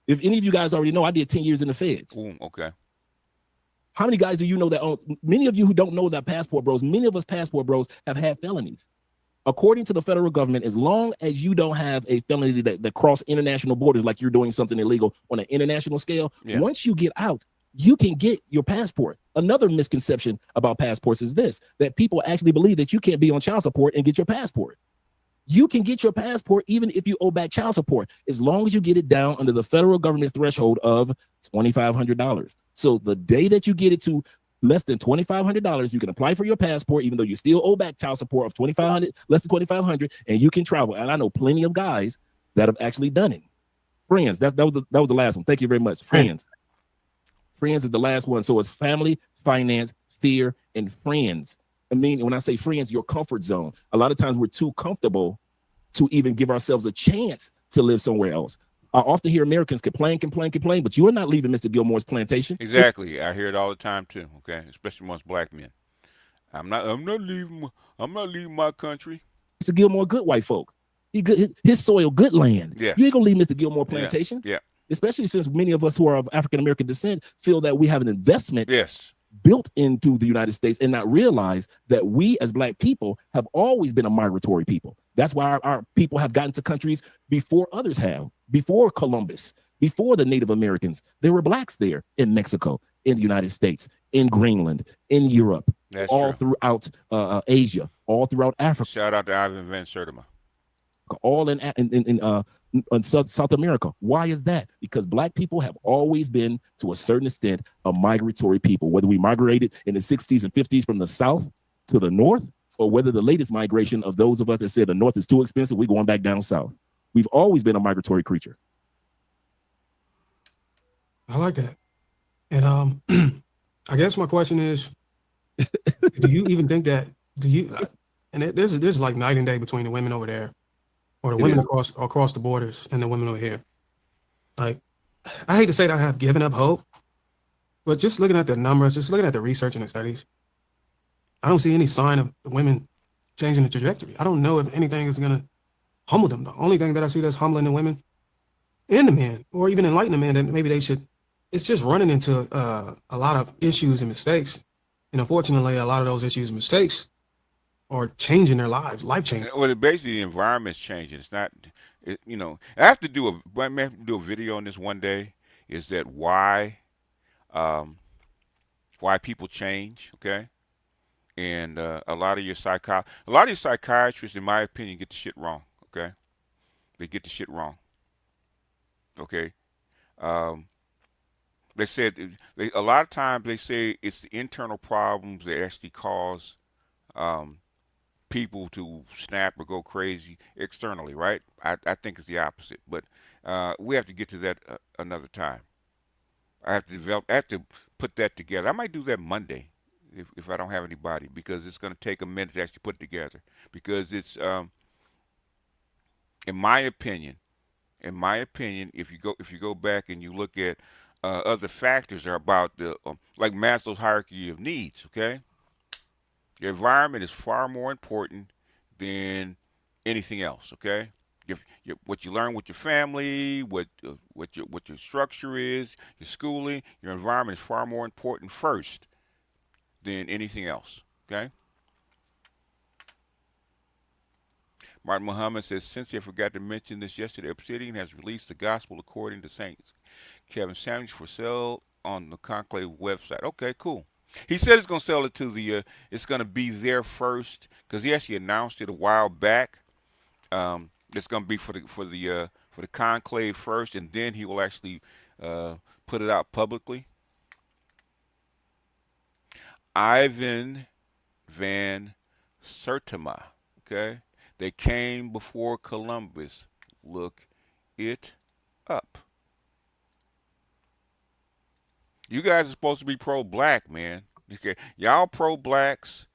If any of you guys already know, I did 10 years in the feds. Ooh, okay. How many guys do you know that own? Many of you who don't know that passport bros, many of us passport bros have had felonies. According to the federal government, as long as you don't have a felony that cross international borders, like you're doing something illegal on an international scale, once you get out, you can get your passport. Another misconception about passports is this, that people actually believe that you can't be on child support and get your passport. You can get your passport even if you owe back child support, as long as you get it down under the federal government's threshold of $2,500. So the day that you get it to less than $2,500, you can apply for your passport, even though you still owe back child support of $2,500, less than $2,500, and you can travel. And I know plenty of guys that have actually done it. Friends, that was the last one. Thank you very much. Friends is the last one. So it's family, finance, fear, and friends. I mean, when I say friends, your comfort zone. A lot of times we're too comfortable to even give ourselves a chance to live somewhere else. I often hear Americans complain, but you are not leaving Mr. Gilmore's plantation. Exactly. I hear it all the time too. Okay, especially amongst black men. I'm not leaving my country. Mr. Gilmore, good white folk. His soil, good land. Yeah. You ain't gonna leave Mr. Gilmore plantation. Yeah. Especially since many of us who are of African American descent feel that we have an investment built into the United States and not realize that we as black people have always been a migratory people. That's why our people have gotten to countries before others have, before Columbus, before the Native Americans. There were blacks there in Mexico, in the United States, in Greenland, in Europe, throughout Asia, all throughout Africa. Shout out to Ivan Van Sertima. All in South America. Why is that? Because black people have always been, to a certain extent, a migratory people, whether we migrated in the 60s and 50s from the South to the North, or whether the latest migration of those of us that said the North is too expensive, we're going back down South. We've always been a migratory creature. I like that. And I guess my question is, do you even think that, there's like night and day between the women over there, or the women across the borders, and the women over here. Like, I hate to say that I have given up hope, but just looking at the numbers, just looking at the research and the studies, I don't see any sign of the women changing the trajectory. I don't know if anything is going to humble them. The only thing that I see that's humbling the women and the men, or even enlighten the men, that maybe they should, it's just running into a lot of issues and mistakes. And unfortunately, a lot of those issues and mistakes are changing their lives, life changing. Well, basically the environment's changing. It's not, I have to do a video on this one day. Is that why people change? Okay, and a lot of your psychiatrists, in my opinion, get the shit wrong. Okay, they get the shit wrong. Okay, they said a lot of times they say it's the internal problems that actually cause people to snap or go crazy externally, right? I think it's the opposite, but we have to get to that another time. I have to put that together. I might do that Monday if I don't have anybody, because it's going to take a minute to actually put it together, because it's in my opinion, if you go back and you look at other factors are about the like Maslow's hierarchy of needs, okay? Your environment is far more important than anything else. Okay, what you learn with your family, what your structure is, your schooling, your environment is far more important first than anything else. Okay. Martin Muhammad says, since I forgot to mention this yesterday, Obsidian has released the Gospel according to Saint Kevin Samuels for sale on the Conclave website. Okay, cool. He said he's going to sell it to it's going to be there first, because he actually announced it a while back. It's going to be for the conclave first, and then he will actually put it out publicly. Ivan Van Sertima, okay? They came before Columbus. Look it up. You guys are supposed to be pro-black, man. Okay, y'all pro-blacks,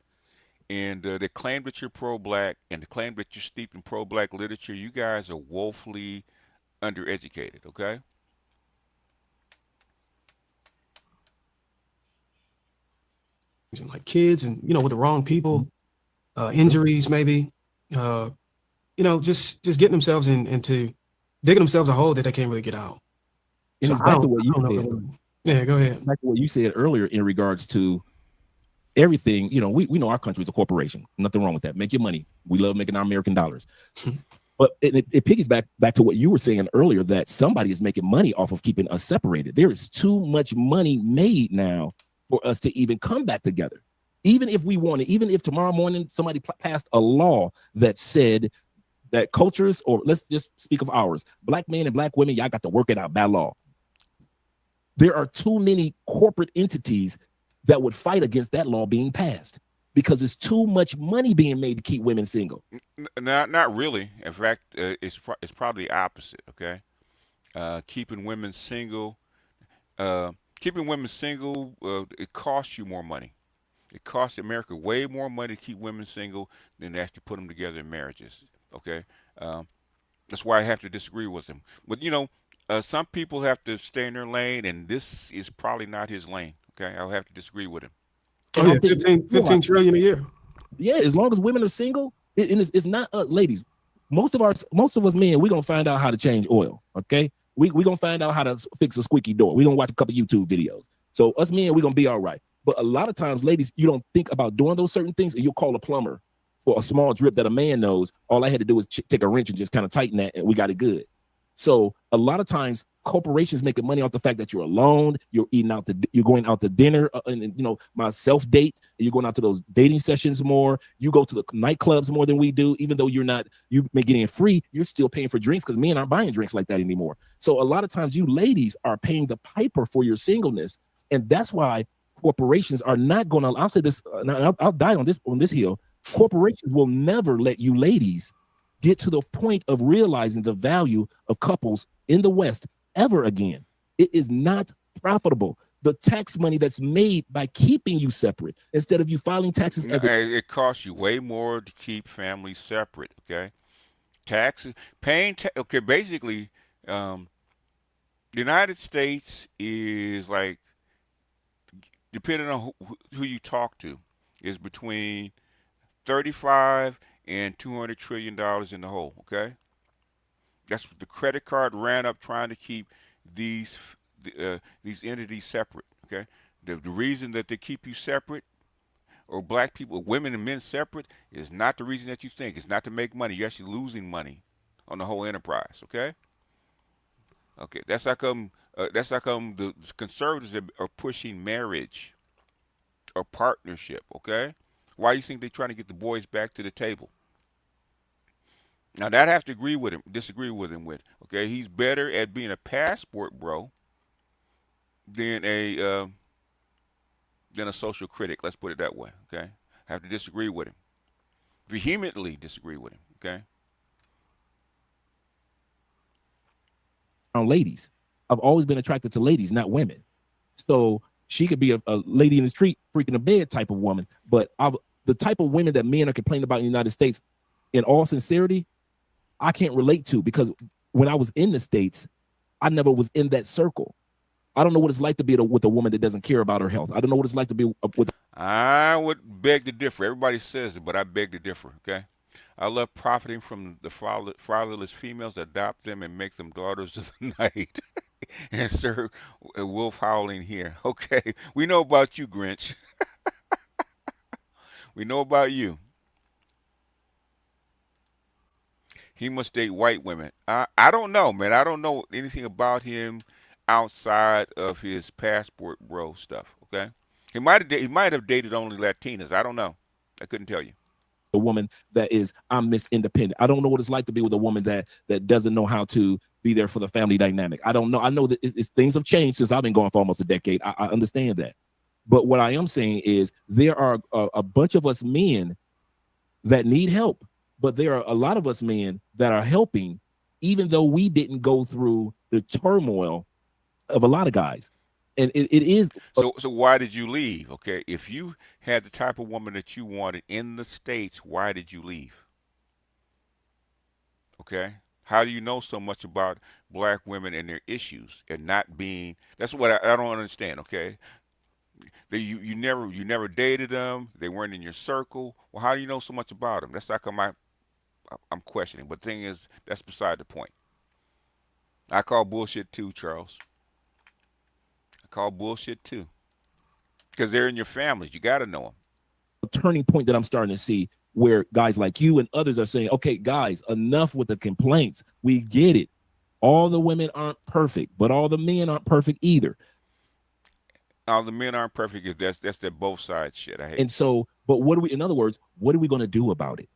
and they claim that you're pro-black, and they claim that you're steeped in pro-black literature. You guys are woefully undereducated. Okay. like kids and with the wrong people, injuries maybe, uh, just getting themselves into digging themselves a hole that they can't really get out. And So it's back to what I you don't know said. the women. Yeah, go ahead. Back to what you said earlier in regards to everything. We know our country is a corporation. Nothing wrong with that. Make your money. We love making our American dollars. But it piggies back to what you were saying earlier, that somebody is making money off of keeping us separated. There is too much money made now for us to even come back together. Even if we wanted, even if tomorrow morning somebody passed a law that said that cultures, or let's just speak of ours, black men and black women, y'all got to work it out by law. There are too many corporate entities that would fight against that law being passed because there's too much money being made to keep women single. Not really. In fact, it's probably the opposite. Okay. Keeping women single. Keeping women single. It costs you more money. It costs America way more money to keep women single than to actually put them together in marriages. Okay. Um, that's why I have to disagree with him. But some people have to stay in their lane, and this is probably not his lane. Okay, I'll have to disagree with him. Oh yeah, 15 trillion a year. Yeah, as long as women are single, and it's not ladies. Most of us men, we're gonna find out how to change oil. Okay, we gonna find out how to fix a squeaky door. We're gonna watch a couple YouTube videos. So us men, we're gonna be all right. But a lot of times, ladies, you don't think about doing those certain things, and you'll call a plumber for a small drip that a man knows. All I had to do was take a wrench and just kind of tighten that, and we got it good. So a lot of times corporations making money off the fact that you're alone, you're going out to dinner, and my self date, you're going out to those dating sessions more. You go to the nightclubs more than we do, even though you may get in free, you're still paying for drinks because men aren't buying drinks like that anymore. So a lot of times you ladies are paying the piper for your singleness, and that's why corporations are not going to. I'll say this, and I'll die on this hill. Corporations will never let you ladies get to the point of realizing the value of couples in the West ever again. It is not profitable. The tax money that's made by keeping you separate instead of you filing taxes it costs you way more to keep families separate. Okay, taxes, okay, basically, the United States is like, depending on who you talk to, is between 35 and $200 trillion in the hole. Okay, that's the credit card ran up trying to keep these entities separate. Okay, the reason that they keep you separate, or black people, women and men separate, is not the reason that you think. It's not to make money. You're actually losing money on the whole enterprise. Okay. Okay. That's how come. The conservatives are pushing marriage or partnership. Okay. Why do you think they're trying to get the boys back to the table? Now that I have to disagree with him with. Okay, he's better at being a passport bro than a social critic. Let's put it that way. Okay, I have to disagree with him, vehemently disagree with him. Okay. Ladies, I've always been attracted to ladies, not women. So she could be a lady in the street, freaking a bed type of woman. But the type of women that men are complaining about in the United States, in all sincerity, I can't relate to, because when I was in the States, I never was in that circle. I don't know what it's like to be with a woman that doesn't care about her health. I don't know what it's like to be with. I would beg to differ. Everybody says it, but I beg to differ. Okay. I love profiting from the fatherless females, adopt them, and make them daughters of the night, and serve wolf howling here. Okay. We know about you, Grinch. We know about you. He must date white women. I don't know, man. I don't know anything about him outside of his passport bro stuff. Okay, he might have dated only Latinas. I don't know. I couldn't tell you. A woman that is, I'm Miss Independent. I don't know what it's like to be with a woman that doesn't know how to be there for the family dynamic. I don't know. I know that things have changed since I've been going for almost a decade. I understand that. But what I am saying is there are a bunch of us men that need help. But there are a lot of us men that are helping, even though we didn't go through the turmoil of a lot of guys. And it is. So why did you leave? Okay, if you had the type of woman that you wanted in the States, why did you leave? Okay, How do you know so much about black women and their issues and not being? That's what I don't understand. Okay, you never dated them. They weren't in your circle. Well, how do you know so much about them? That's like I'm questioning. But the thing is, that's beside the point. I call bullshit too, Charles. I call bullshit too, because they're in your families. You got to know them. A turning point that I'm starting to see where guys like you and others are saying, okay, guys, enough with the complaints. We get it. All the women aren't perfect, but all the men aren't perfect either. All the men aren't perfect. That's that both sides shit. I hate. And so, but what do we, in other words, what are we going to do about it?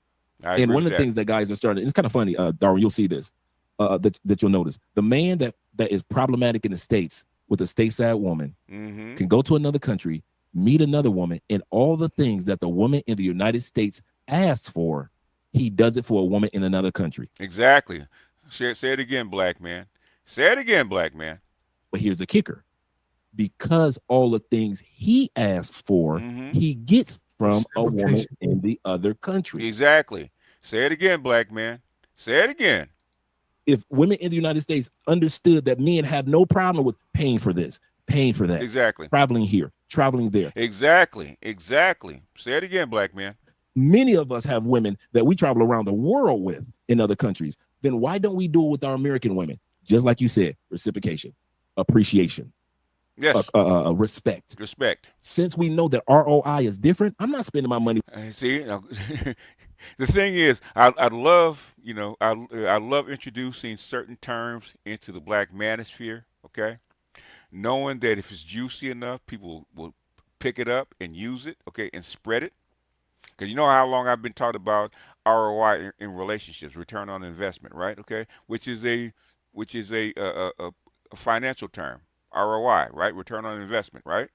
And one of the things that guys are starting, it's kind of funny, Darwin, you'll see this, that you'll notice. The man that is problematic in the States with a stateside woman can go to another country, meet another woman, and all the things that the woman in the United States asks for, he does it for a woman in another country. Exactly. Say it again, black man. Say it again, black man. But here's the kicker. Because all the things he asks for, he gets from a woman in the other country. Exactly. Say it again, black man. Say it again. If women in the United States understood that men have no problem with paying for this, paying for that, exactly, traveling here, traveling there. Exactly. Say it again, black man. Many of us have women that we travel around the world with in other countries. Then why don't we do it with our American women? Just like you said, reciprocation, appreciation. Yes. Respect. Since we know that ROI is different, I'm not spending my money. See, the thing is, I love, I love introducing certain terms into the black manosphere. Okay, knowing that if it's juicy enough, people will pick it up and use it. Okay, and spread it. Because you know how long I've been talking about ROI in relationships, return on investment, right? Okay, which is a financial term. ROI, right? Return on investment, right?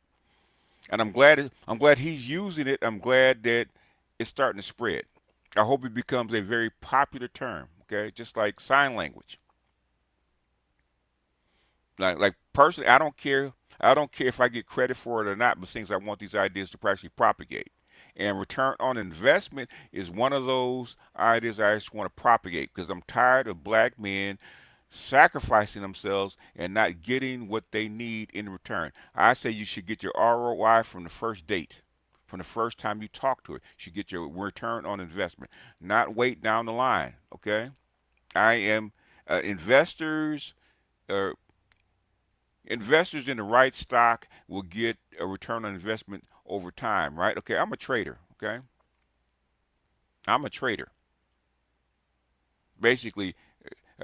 And I'm glad he's using it. I'm glad that it's starting to spread. I hope it becomes a very popular term, okay? Just like sign language. Like personally, I don't care if I get credit for it or not, but things I want these ideas to actually propagate. And return on investment is one of those ideas I just want to propagate because I'm tired of black men sacrificing themselves and not getting what they need in return. I say you should get your ROI from the first date, from the first time you talk to her. You should get your return on investment, not wait down the line. Okay, I am investors in the right stock will get a return on investment over time, right? Okay, I'm a trader. Okay, I'm a trader. Basically,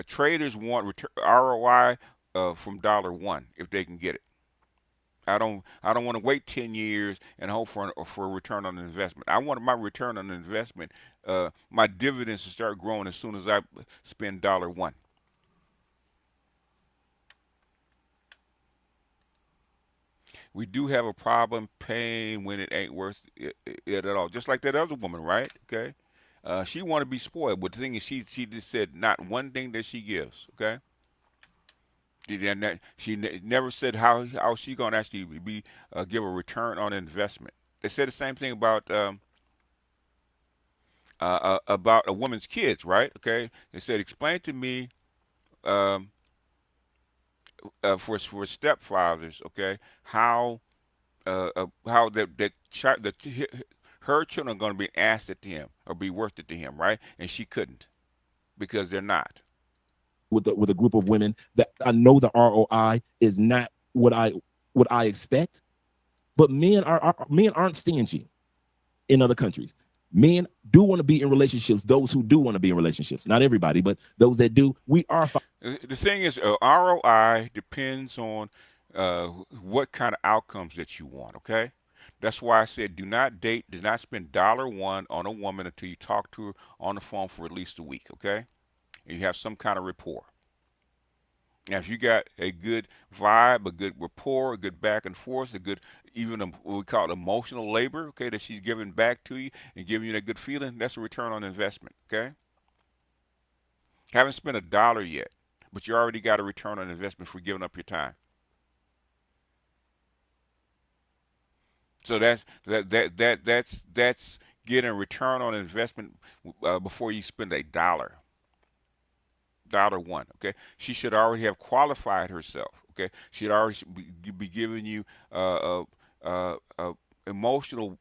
traders want ROI from $1 if they can get it. I don't want to wait 10 years and hope for a return on investment. I want my return on investment, my dividends to start growing as soon as I spend $1. We do have a problem paying when it ain't worth it at all. Just like that other woman, right? Okay. She want to be spoiled, but the thing is, she just said not one thing that she gives. Okay. She never said how she gonna actually give a return on investment. They said the same thing about a woman's kids, right? Okay. They said explain to me um, for stepfathers, okay, how her children are going to be an asset to him or be worth it to him, right? And she couldn't because they're not. With a group of women that I know the ROI is not what I expect, but men aren't stingy in other countries. Men do want to be in relationships. Those who do want to be in relationships, not everybody, but those that do, we are. The thing is, ROI depends on what kind of outcomes that you want. Okay, that's why I said do not spend $1 on a woman until you talk to her on the phone for at least a week. Okay, and you have some kind of rapport. Now, if you got a good vibe, a good rapport, a good back and forth, a good even what we call emotional labor, okay, that she's giving back to you and giving you that good feeling, that's a return on investment. Okay, haven't spent $1 yet, but you already got a return on investment for giving up your time. So that's getting a return on investment before you spend $1. $1. Okay, she should already have qualified herself. Okay, she'd already be giving you emotional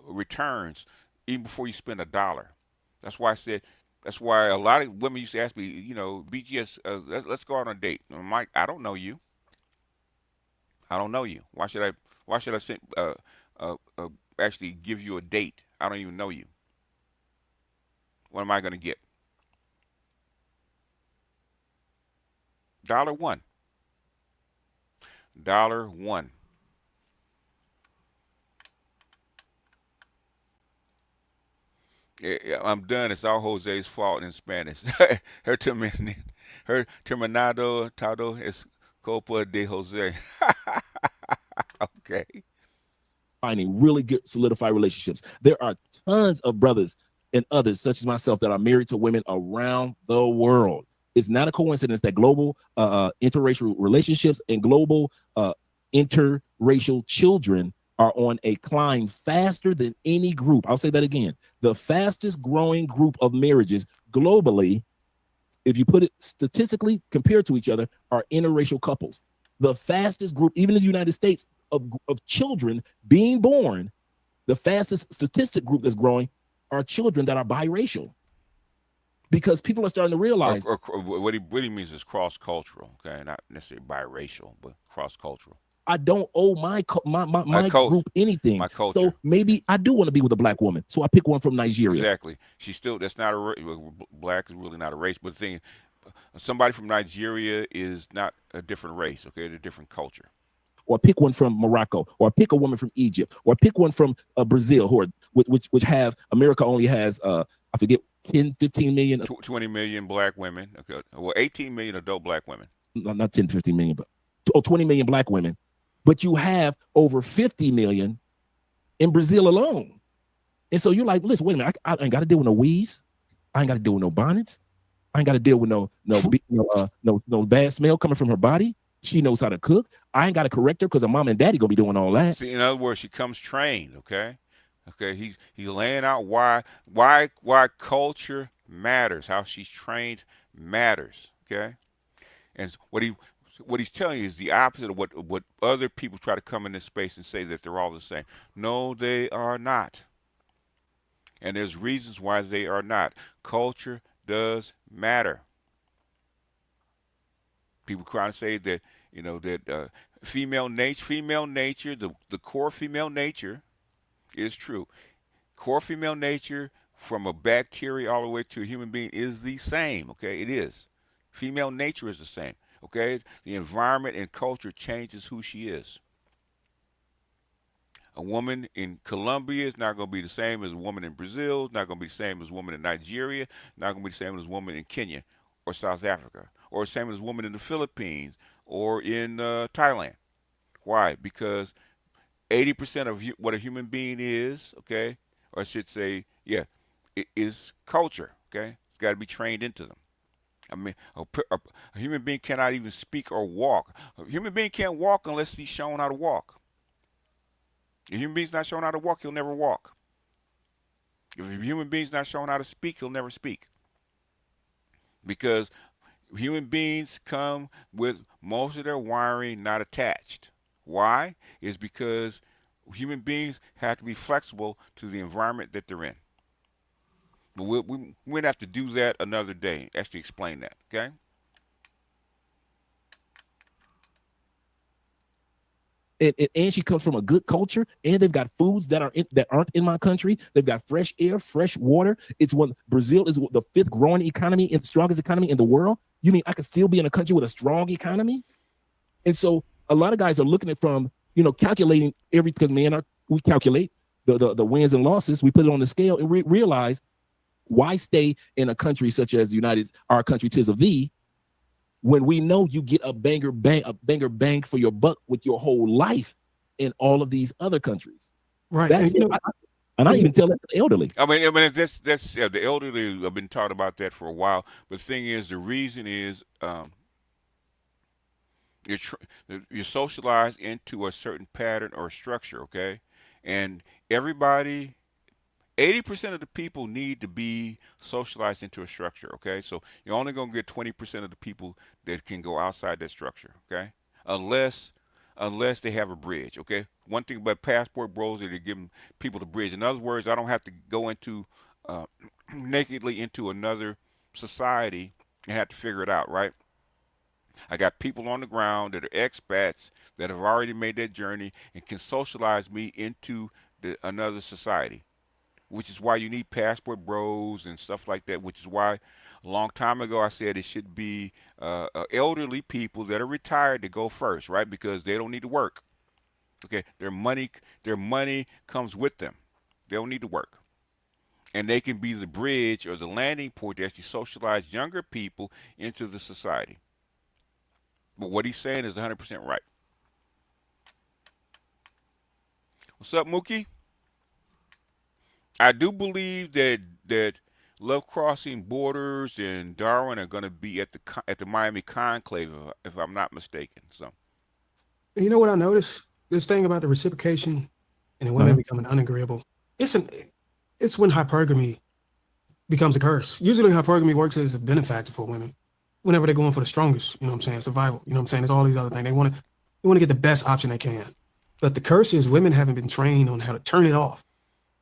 returns even before you spend $1. That's why I said. That's why a lot of women used to ask me, BGS, let's go out on a date. And I'm like, I don't know you. I don't know you. Why should I? Why should I send, actually give you a date? I don't even know you. What am I going to get? $1. $1. Yeah, I'm done. It's all Jose's fault in Spanish. Her terminado todo es culpa de Jose. Okay. Finding really good solidified relationships. There are tons of brothers and others, such as myself, that are married to women around the world. It's not a coincidence that global interracial relationships and global interracial children are on a climb faster than any group. I'll say that again. The fastest growing group of marriages globally, if you put it statistically compared to each other, are interracial couples. The fastest group, even in the United States, of children being born, the fastest statistic group that's growing are children that are biracial. Because people are starting to realize. Or what he means is cross-cultural, okay? Not necessarily biracial, but cross-cultural. I don't owe my group anything. My culture. So maybe I do want to be with a black woman. So I pick one from Nigeria. Exactly. That's not black is really not a race. But the thing, somebody from Nigeria is not a different race, okay? It's a different culture. Or pick one from Morocco, or pick a woman from Egypt, or pick one from Brazil, which have, America only has, I forget, 10, 15 million. 20 million black women. Okay. Well, 18 million adult black women. Not 10, 15 million, but 20 million black women. But you have over 50 million in Brazil alone. And so you're like, listen, wait a minute, I ain't got to deal with no weaves. I ain't got to deal with no bonnets. I ain't got to deal with no bad smell coming from her body. She knows how to cook. I ain't got to correct her because her mom and daddy gonna be doing all that. See, in other words, she comes trained. Okay. He's laying out why culture matters. How she's trained matters. Okay. And what he's telling you is the opposite of what other people try to come in this space and say that they're all the same. No, they are not. And there's reasons why they are not. Culture does matter. People try to say that, female nature, the core female nature is true. Core female nature from a bacteria all the way to a human being is the same, okay? It is. Female nature is the same, okay? The environment and culture changes who she is. A woman in Colombia is not going to be the same as a woman in Brazil. It's not going to be the same as a woman in Nigeria. Not going to be the same as a woman in Kenya or South Africa, or the same as a woman in the Philippines or in Thailand. Why? Because 80% of what a human being is, okay, or I should say, yeah, it is culture, okay? It's got to be trained into them. I mean, a human being cannot even speak or walk. A human being can't walk unless he's shown how to walk. If a human being's not shown how to walk, he'll never walk. If a human being's not shown how to speak, he'll never speak. Because human beings come with most of their wiring not attached. Why? It's because human beings have to be flexible to the environment that they're in. But we're going to have to do that another day, actually explain that, okay? And she comes from a good culture, and they've got foods that aren't in my country. They've got fresh air, fresh water. Brazil is the 5th growing economy and the strongest economy in the world. You mean I could still be in a country with a strong economy? And so a lot of guys are looking at from, calculating because we calculate the wins and losses. We put it on the scale and realize, why stay in a country such as our country, 'tis of thee, when we know you get a banger bang for your buck with your whole life in all of these other countries. Right. And I even tell that to the elderly. I mean, that's the elderly have been taught about that for a while. But the thing is, the reason is you're socialized into a certain pattern or structure, okay? And everybody 80% of the people need to be socialized into a structure, okay? So you're only going to get 20% of the people that can go outside that structure, okay? Unless they have a bridge, okay? One thing about passport bros is they give people the bridge. In other words, I don't have to go into uh, nakedly into another society and have to figure it out, right? I got people on the ground that are expats that have already made that journey and can socialize me into another society, which is why you need passport bros and stuff like that, which is why a long time ago I said it should be elderly people that are retired to go first, right? Because they don't need to work. Okay, their money comes with them. They don't need to work. And they can be the bridge or the landing point to actually socialize younger people into the society. But what he's saying is 100% right. What's up, Mookie? I do believe that Love Crossing Borders and Darwin are going to be at the Miami Conclave, if I'm not mistaken. So, You know what I noticed? This thing about the reciprocation and the women becoming unagreeable. It's when hypergamy becomes a curse. Usually hypergamy works as a benefactor for women. Whenever they're going for the strongest, you know what I'm saying, survival. You know what I'm saying? There's all these other things. They want to get the best option they can. But the curse is women haven't been trained on how to turn it off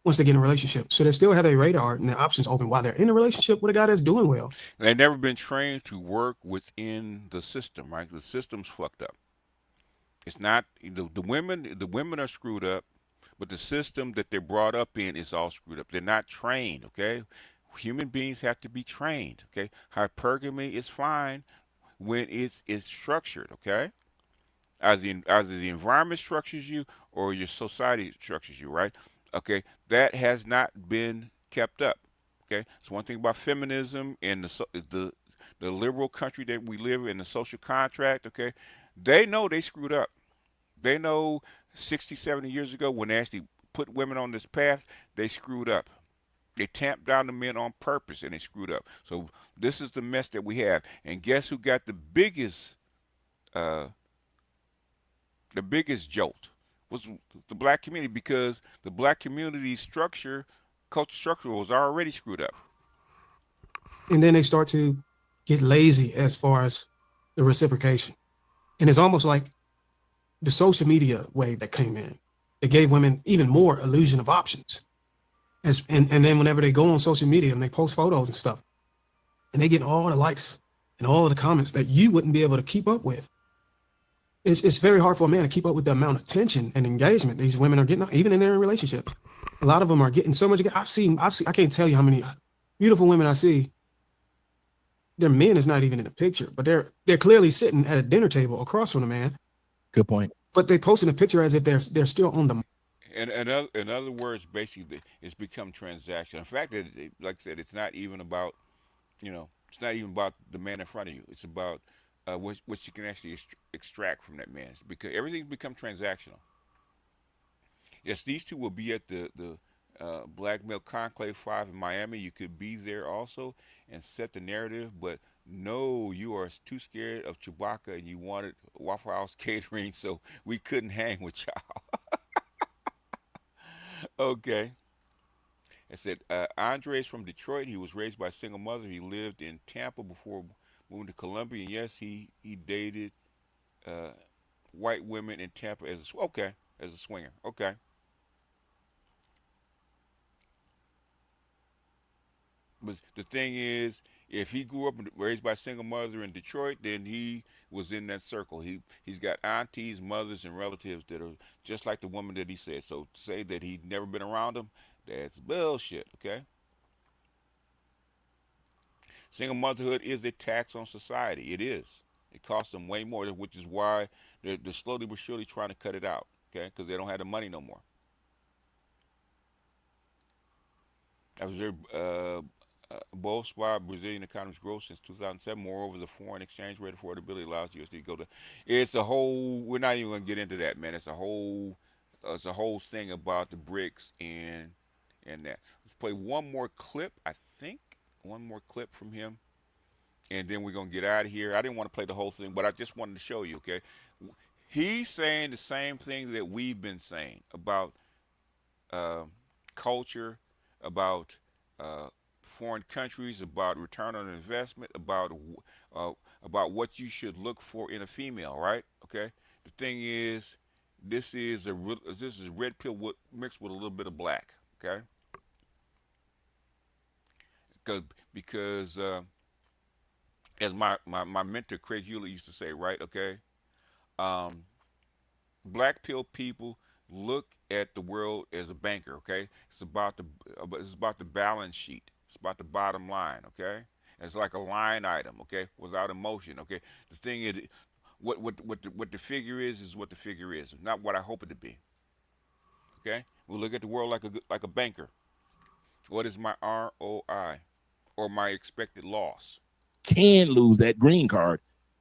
once they get in a relationship. So they still have their radar and their options open while they're in a relationship with a guy that's doing well. they've never been trained to work within the system, right? The system's fucked up. It's not the women. The women are screwed up, but the system that they're brought up in is all screwed up. They're not trained. Okay, human beings have to be trained. Okay, hypergamy is fine when it's structured. Okay, either the environment structures you or your society structures you. Right. Okay, that has not been kept up. Okay, so one thing about feminism and the liberal country that we live in, the social contract. Okay, they know they screwed up. They know 60, 70 years ago when they actually put women on this path, they screwed up. They tamped down the men on purpose and they screwed up. So this is the mess that we have. And guess who got uh, the biggest jolt? Was the black community, because the black community culture structure was already screwed up. And then they start to get lazy as far as the reciprocation. And it's almost like the social media wave that came in. It gave women even more illusion of options. And then whenever they go on social media and they post photos and stuff, and they get all the likes and all of the comments that you wouldn't be able to keep up with. It's very hard for a man to keep up with the amount of attention and engagement these women are getting, even in their relationships. A lot of them are getting so much. I've seen, I can't tell you how many beautiful women I see. Their men is not even in the picture, but they're clearly sitting at a dinner table across from the man. Good point. But they posting a picture as if they're still on the. In other words, basically, it's become transactional. In fact, like I said, it's not even about, it's not even about the man in front of you. It's about what you can actually extract from that man, because everything's become transactional. Yes, these two will be at the Black Male Conclave 5 in Miami. You could be there also and set the narrative, but no, you are too scared of Chewbacca and you wanted Waffle House catering, so we couldn't hang with y'all. Okay. I said, Andre is from Detroit. He was raised by a single mother. He lived in Tampa before moving to Columbia. And yes, he dated uh, white women in Tampa as a swinger. Okay. But the thing is, if he grew up and raised by a single mother in Detroit, then he was in that circle. He's got aunties, mothers, and relatives that are just like the woman that he said. So to say that he'd never been around them, that's bullshit. Okay. Single motherhood is a tax on society. It is. It costs them way more, which is why they're slowly but surely trying to cut it out. Okay, because they don't have the money no more. I was there. Both spot Brazilian economy's growth since 2007. Moreover, the foreign exchange rate affordability allows USD to go to. It's a whole. We're not even gonna get into that, man. It's a whole. It's a whole thing about the BRICS and that. Let's play one more clip. I think one more clip from him, and then we're gonna get out of here. I didn't want to play the whole thing, but I just wanted to show you. Okay, he's saying the same thing that we've been saying about culture, about foreign countries, about return on investment, uh, about what you should look for in a female, right? Okay. The thing is, this is red pill mixed with a little bit of black. Okay. Because as my mentor Craig Hewlett used to say, right? Okay. Um, Black pill people look at the world as a banker. Okay. It's about the balance sheet. It's about the bottom line. Okay. It's like a line item. Okay. Without emotion. Okay. The thing is, what the figure is what the figure is, not what I hope it to be. Okay. We look at the world like a banker. What is my ROI or my expected loss? Can lose that green card.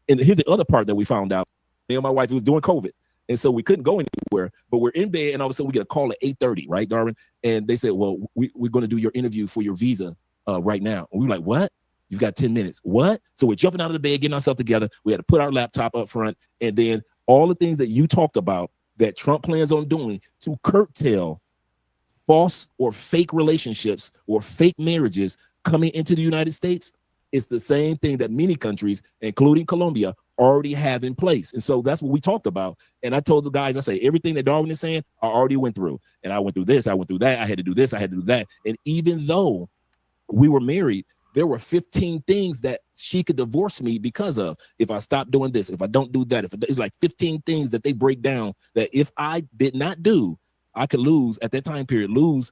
And here's the other part that we found out. Me and my wife, it was during COVID. And so we couldn't go anywhere, but we're in bed and all of a sudden we get a call at 8:30, right, Darwin? And they said, well, we're going to do your interview for your visa right now. And we were like, what? You've got 10 minutes. What? So we're jumping out of the bed, getting ourselves together. We had to put our laptop up front. And then all the things that you talked about that Trump plans on doing to curtail false or fake relationships or fake marriages coming into the United States, it's the same thing that many countries, including Colombia, already have in place. And so that's what we talked about. And I told the guys, I say, everything that Darwin is saying, I already went through. And I went through this, I went through that, I had to do this, I had to do that. And even though we were married, there were 15 things that she could divorce me because of. If I stop doing this, if I don't do that, it's like 15 things that they break down that if I did not do, I could lose at that time period, my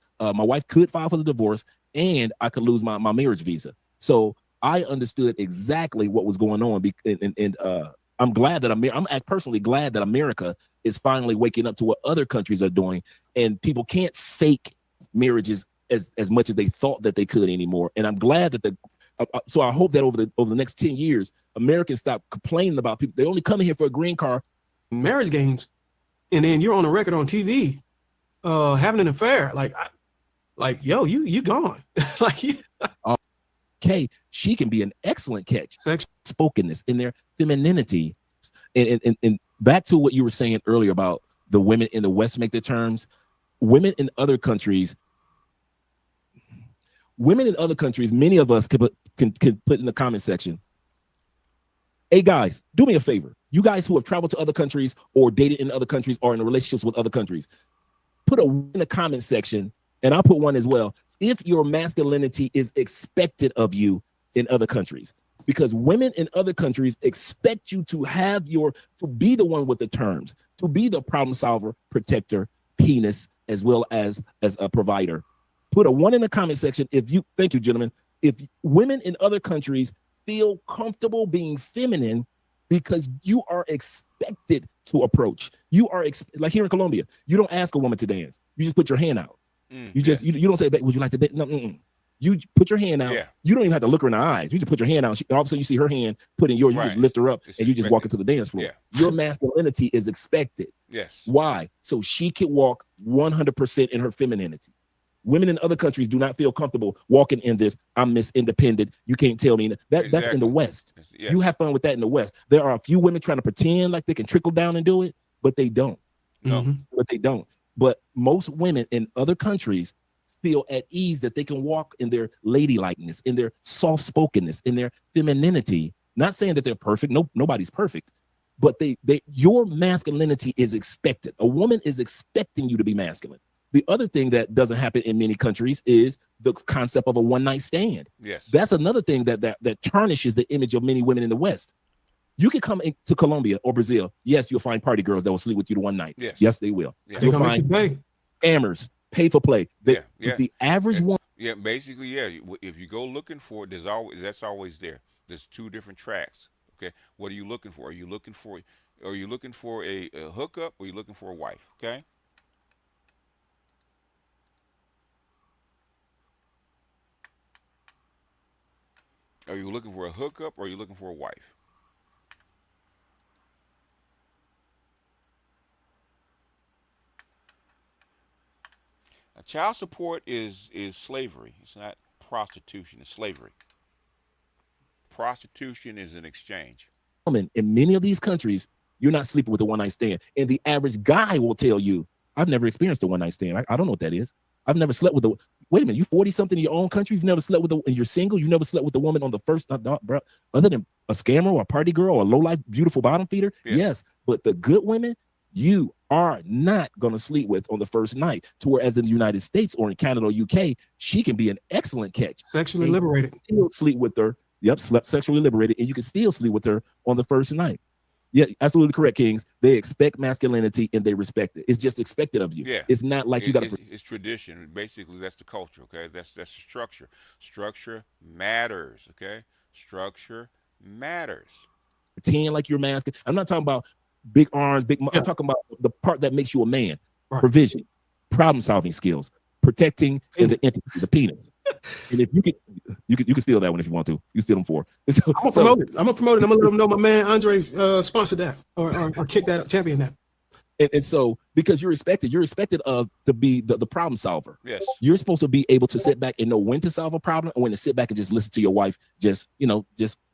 wife could file for the divorce and I could lose my marriage visa. So I understood exactly what was going on. And I'm glad that I'm personally glad that America is finally waking up to what other countries are doing. And people can't fake marriages as much as they thought that they could anymore. And I'm glad that so I hope that over the next 10 years, Americans stop complaining about people. They only come in here for a green card. Marriage games. And then you're on a record on TV having an affair. Like, yo, you gone. Like, you. Okay, she can be an excellent catch. Spokenness in their femininity. And back to what you were saying earlier about the women in the West make their terms. Women in other countries, many of us can put in the comment section. Hey guys, do me a favor. You guys who have traveled to other countries or dated in other countries or in relationships with other countries, put in the comment section, and I'll put one as well, if your masculinity is expected of you in other countries. Because women in other countries expect you to be the one with the terms, to be the problem solver, protector, penis, as well as a provider. Put a 1 in the comment section thank you, gentlemen. If women in other countries feel comfortable being feminine because you are expected to approach. You are like here in Colombia, you don't ask a woman to dance. You just put your hand out. You don't say, would you like to dance? No, you put your hand out. Yeah. You don't even have to look her in the eyes. You just put your hand out. All of a sudden you see her hand put in yours. You just lift her up and you just walk into the dance floor. Yeah. Your masculinity is expected. Yes. Why? So she can walk 100% in her femininity. Women in other countries do not feel comfortable walking in this. I'm Miss Independent. You can't tell me that. That's in the West. Yes. You have fun with that in the West. There are a few women trying to pretend like they can trickle down and do it, but they don't. No, but they don't. But most women in other countries feel at ease that they can walk in their ladylikeness, in their soft-spokenness, in their femininity. Not saying that they're perfect. No, nobody's perfect. But your masculinity is expected. A woman is expecting you to be masculine. The other thing that doesn't happen in many countries is the concept of a one-night stand. Yes. That's another thing that tarnishes the image of many women in the West. You can come into Colombia or Brazil. Yes, you'll find party girls that will sleep with you to one night. Yes, they will. Yeah. You'll find scammers, pay for play. The average one. Yeah, basically, yeah. If you go looking for it, that's always there. There's 2 different tracks. Okay, what are you looking for? Are you looking for a hookup or are you looking for a wife? Okay. Are you looking for a hookup or are you looking for a wife? Child support is slavery. It's not prostitution. It's slavery. Prostitution is an exchange. In many of these countries, you're not sleeping with a one-night stand. And the average guy will tell you, I've never experienced a one-night stand. I don't know what that is. I've never slept with wait a minute, you 40 something in your own country, you've never slept with and you're single, you never slept with a woman on the first, bro, other than a scammer or a party girl or a low life beautiful bottom feeder. Yeah. Yes, but the good women you are not going to sleep with on the first night. To whereas in the United States or in Canada or UK, she can be an excellent catch. Sexually liberated. Still sleep with her. Yep, sexually liberated, and you can still sleep with her on the first night. Yeah, absolutely correct, Kings. They expect masculinity and they respect it. It's just expected of you. Yeah, it's not like you got to. It's tradition. Basically, that's the culture. Okay, that's the structure. Structure matters. Okay, structure matters. Pretend like you're masculine. I'm not talking about big arms, big. I'm talking about the part that makes you a man. Right. Provision, problem-solving skills, protecting the entity, the penis. And if you can steal that one if you want to. You steal them for. So, I'm gonna promote it. I'm gonna let them know my man Andre sponsored that or kick that champion that. And so because you're expected to be the problem solver. Yes. You're supposed to be able to sit back and know when to solve a problem and when to sit back and just listen to your wife. Just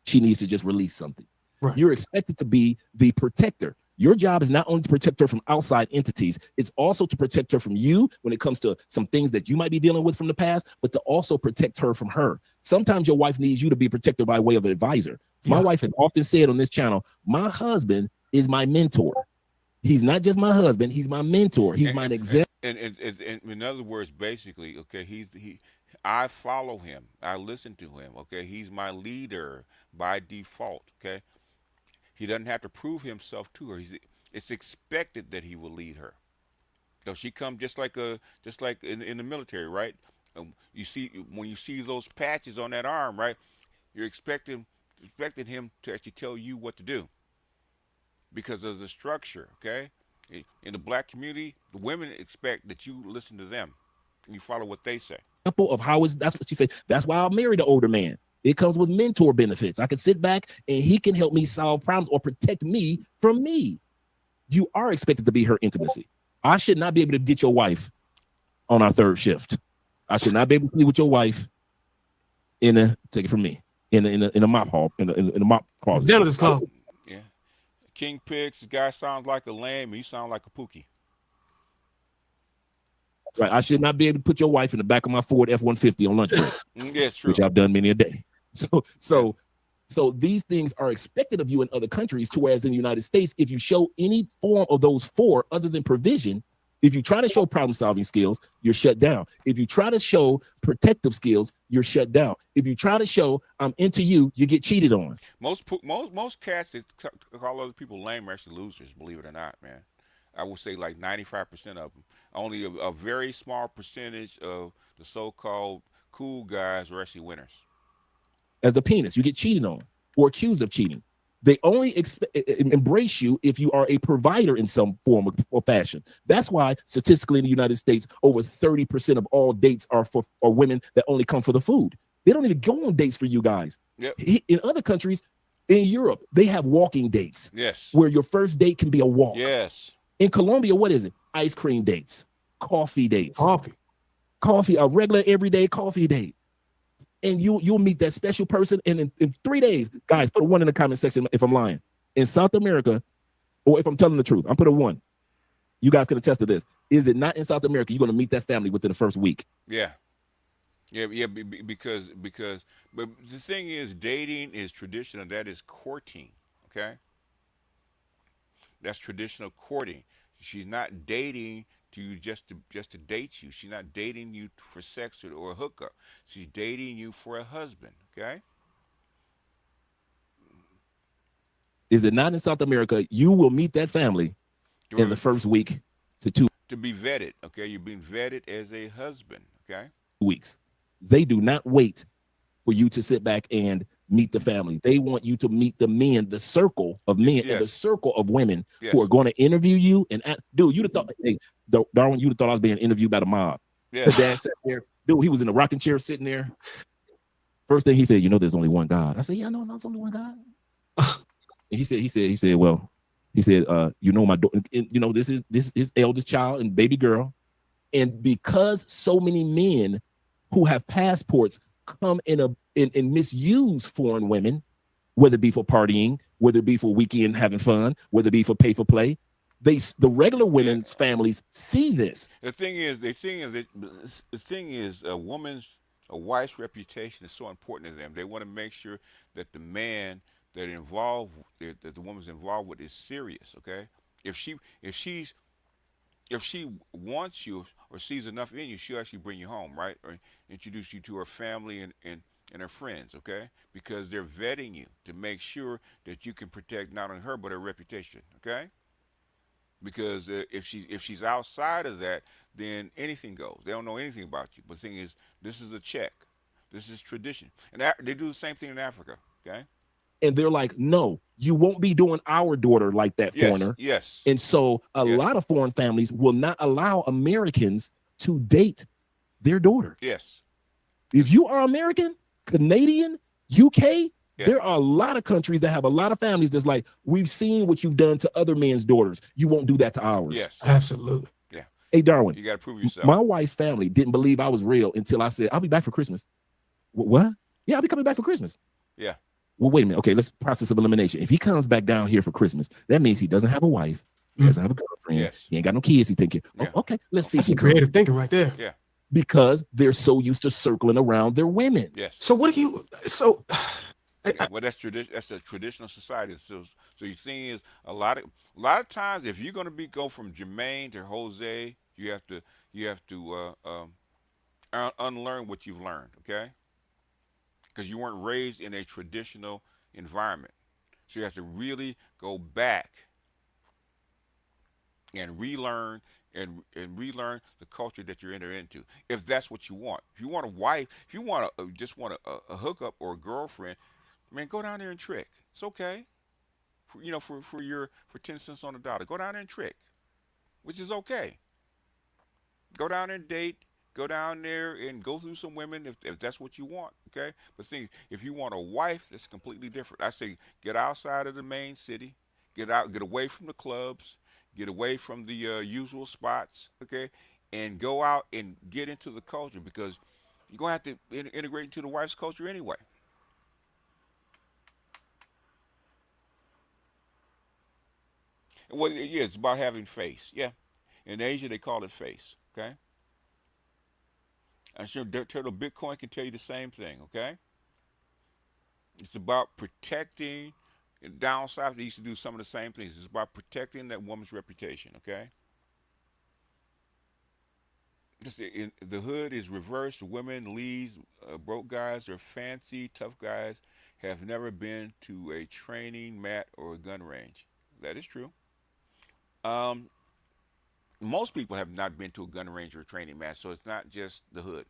she needs to just release something. Right. You're expected to be the protector. Your job is not only to protect her from outside entities, it's also to protect her from you when it comes to some things that you might be dealing with from the past, but to also protect her from her. Sometimes your wife needs you to be protected by way of an advisor. Yeah. My wife has often said on this channel, my husband is my mentor. He's not just my husband, he's my mentor. He's my example. And in other words, basically, okay, I follow him. I listen to him, okay? He's my leader by default, okay? He doesn't have to prove himself to her. It's expected that he will lead her. So she comes just like in the military, right? You see when you see those patches on that arm, right? You're expecting him to actually tell you what to do because of the structure. Okay, in the black community, the women expect that you listen to them and you follow what they say. Of how that's what she said. That's why I married an older man. It comes with mentor benefits. I can sit back and he can help me solve problems or protect me from me. You are expected to be her intimacy. I should not be able to get your wife on our third shift. I should not be able to be with your wife take it from me, in a mop hall, in a mop closet. Janitor's closet. Yeah. King Pigs, the guy sounds like a lamb, you sound like a pookie. Right, I should not be able to put your wife in the back of my Ford F-150 on lunch break. Yeah, it's true. Which I've done many a day. So these things are expected of you in other countries, to whereas in the United States, if you show any form of those four other than provision, if you try to show problem-solving skills, you're shut down. If you try to show protective skills, you're shut down. If you try to show I'm into you, you get cheated on. Most cats that call other people lame are actually losers, believe it or not, man. I would say like 95% of them. Only a very small percentage of the so-called cool guys are actually winners. As a penis, you get cheated on or accused of cheating. They only embrace you if you are a provider in some form or fashion. That's why statistically in the United States, over 30% of all dates are women that only come for the food. They don't even go on dates for you guys. Yep. In other countries, in Europe, they have walking dates. Yes. Where your first date can be a walk. Yes. In Colombia, what is it? Ice cream dates, coffee dates. Coffee, a regular everyday coffee date. And you'll meet that special person, and in 3 days, guys, put a 1 in the comment section if I'm lying. In South America, or if I'm telling the truth, I'm put a 1. You guys can attest to this. Is it not in South America? You're going to meet that family within the first week. Yeah. Because but the thing is, dating is traditional. That is courting. Okay. That's traditional courting. She's not dating just to date you. She's not dating you for sex or a hookup. She's dating you for a husband. Okay. Is it not in South America? You will meet that family in the first week to 2 to be vetted. Okay, you're being vetted as a husband. Okay. Weeks. They do not wait for you to sit back and meet the family. They want you to meet the men, the circle of men, and the circle of women who are going to interview you. And dude, you'd have thought, hey, Darwin, you'd have thought I was being interviewed by the mob. Yeah. Dad sat there, dude. He was in a rocking chair sitting there. First thing he said, there's only one God. I said, yeah, no, there's only one God. And he said, well, my this is his eldest child and baby girl, and because so many men who have passports come and misuse foreign women, whether it be for partying, whether it be for weekend having fun, whether it be for pay for play, the regular women's families see this. The thing is, a wife's reputation is so important to them. They want to make sure that the man that the woman's involved with is serious. Okay, if she if she's if she wants you or sees enough in you, she'll actually bring you home, right? Or introduce you to her family and her friends, okay? Because they're vetting you to make sure that you can protect not only her but her reputation, okay? Because if she's outside of that, then anything goes. They don't know anything about you. But the thing is, this is a check. This is tradition, and they do the same thing in Africa, okay? And they're like, no, you won't be doing our daughter like that, foreigner. Yes. And so a lot of foreign families will not allow Americans to date their daughter. Yes. If you are American, Canadian, UK, there are a lot of countries that have a lot of families that's like, we've seen what you've done to other men's daughters. You won't do that to ours. Yes. Absolutely. Yeah. Hey, Darwin. You got to prove yourself. My wife's family didn't believe I was real until I said, I'll be back for Christmas. What? Yeah, I'll be coming back for Christmas. Yeah. Well, wait a minute. Okay, let's process of elimination. If he comes back down here for Christmas, that means he doesn't have a wife. He doesn't have a girlfriend. Yes. He ain't got no kids he take care of. Oh, okay, let's see. That's some creative thinking right there. Yeah. Because they're so used to circling around their women. Yes. So what do you? So. Well, that's tradition. That's a traditional society. So your thing is a lot of times if you're going to go from Jermaine to Jose, you have to unlearn what you've learned. Okay. Because you weren't raised in a traditional environment. So you have to really go back and relearn relearn the culture that you're entering into. If that's what you want. If you want a wife, if you want just want a hookup or a girlfriend, man, go down there and trick. It's okay. For 10 cents on the dollar. Go down there and trick. Which is okay. Go down there and date. Go down there and go through some women if that's what you want, okay? But if you want a wife, that's completely different. I say get outside of the main city, get away from the clubs, get away from the usual spots, okay? And go out and get into the culture because you're going to have to integrate into the wife's culture anyway. Well, yeah, it's about having face, yeah. In Asia, they call it face, okay? I'm sure Turtle Bitcoin can tell you the same thing, okay? It's about protecting, down south they used to do some of the same things. It's about protecting that woman's reputation, okay? The hood is reversed. Women, leads, broke guys, or fancy, tough guys have never been to a training mat or a gun range. That is true. Most people have not been to a gun range or a training mat, so it's not just the hood.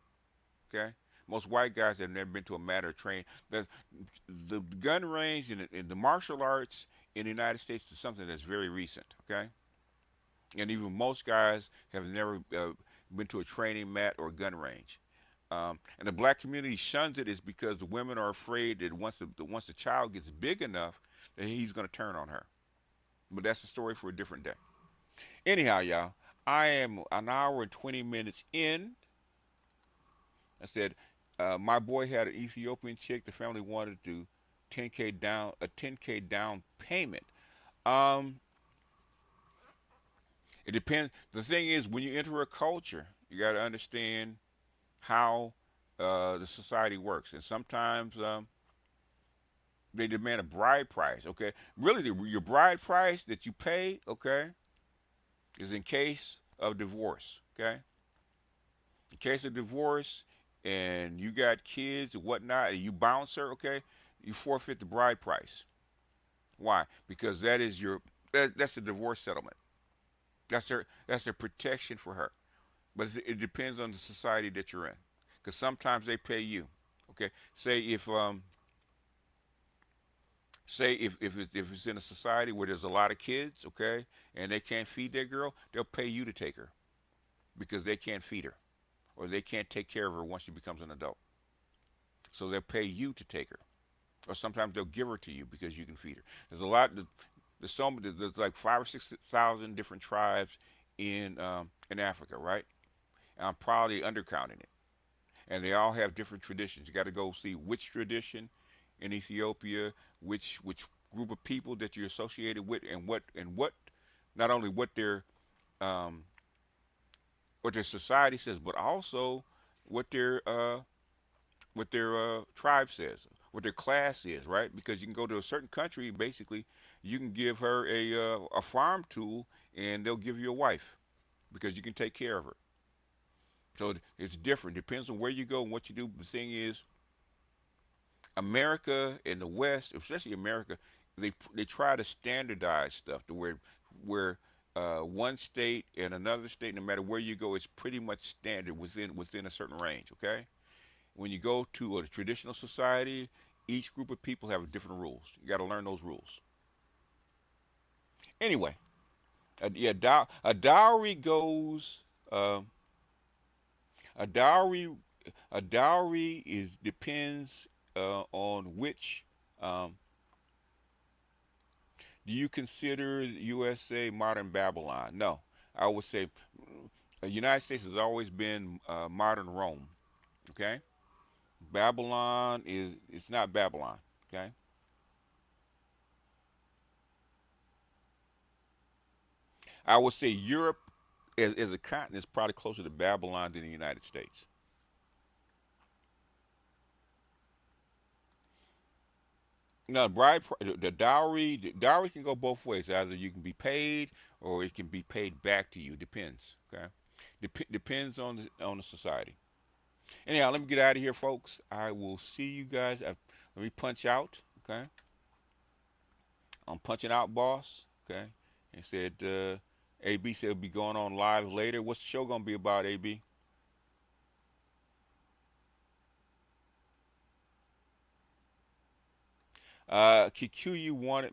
Okay, most white guys have never been to a mat or train. The gun range and the martial arts in the United States is something that's very recent. Okay, and even most guys have never been to a training mat or gun range. And the black community shuns it is because the women are afraid that once the child gets big enough, that he's going to turn on her. But that's a story for a different day. Anyhow, y'all, I am an hour and 20 minutes in. I said, my boy had an Ethiopian chick. The family wanted to 10K down payment. It depends. The thing is, when you enter a culture, you got to understand how the society works. And sometimes they demand a bride price, okay? Really, your bride price that you pay, okay, is in case of divorce, okay? In case of divorce and you got kids and whatnot, and you bounce her, okay, you forfeit the bride price. Why? Because that's the divorce settlement. That's their protection for her. But it depends on the society that you're in. Because sometimes they pay you, okay? Say if it's in a society where there's a lot of kids, okay, and they can't feed their girl, they'll pay you to take her because they can't feed her or they can't take care of her once she becomes an adult. So they'll pay you to take her, or sometimes they'll give her to you because you can feed her. There's a lot. There's like 5,000 or 6,000 different tribes in Africa, right? And I'm probably undercounting it, and they all have different traditions. You got to go see which tradition in Ethiopia, which group of people that you're associated with, and what not only what their society says, but also what their tribe says, what their class is, right? Because you can go to a certain country, basically, you can give her a farm tool, and they'll give you a wife because you can take care of her. So it's different. Depends on where you go and what you do. The thing is, America and the West, especially America, they try to standardize stuff to where one state and another state, no matter where you go, it's pretty much standard within a certain range. Okay, when you go to a traditional society, each group of people have different rules. You got to learn those rules. Anyway, a dowry goes. A dowry depends on which. Do you consider USA modern Babylon? No, I would say the United States has always been modern Rome. Okay, Babylon it's not Babylon. Okay, I would say Europe as a continent is probably closer to Babylon than the United States. No, the dowry can go both ways. Either you can be paid or it can be paid back to you. Depends. Okay, depends on the society. Anyhow, let me get out of here, folks. I will see you guys. Let me punch out. Okay, I'm punching out, boss. Okay, and said AB said it'll be going on live later. What's the show gonna be about, AB? Kikuyu wanted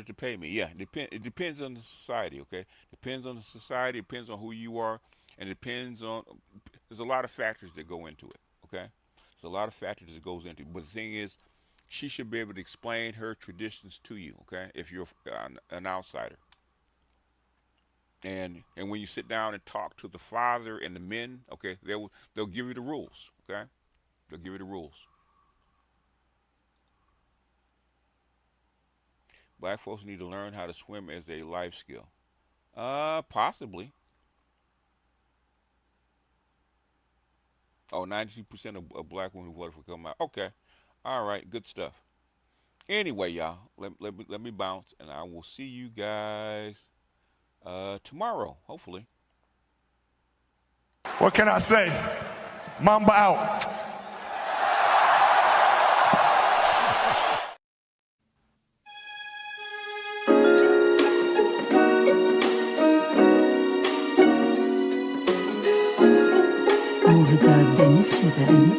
to pay me. Yeah, it depends on the society, okay? Depends on the society, depends on who you are, and depends on, there's a lot of factors that go into it, okay? There's a lot of factors that goes into it. But the thing is, she should be able to explain her traditions to you, okay? If you're an outsider. And when you sit down and talk to the father and the men, okay, they'll give you the rules, okay? They'll give you the rules. Black folks need to learn how to swim as a life skill. Possibly. Oh, 92% of black women who voted for come out. Okay. All right. Good stuff. Anyway, y'all, let me bounce, and I will see you guys tomorrow, hopefully. What can I say? Mamba out. Музыка Денис Шида.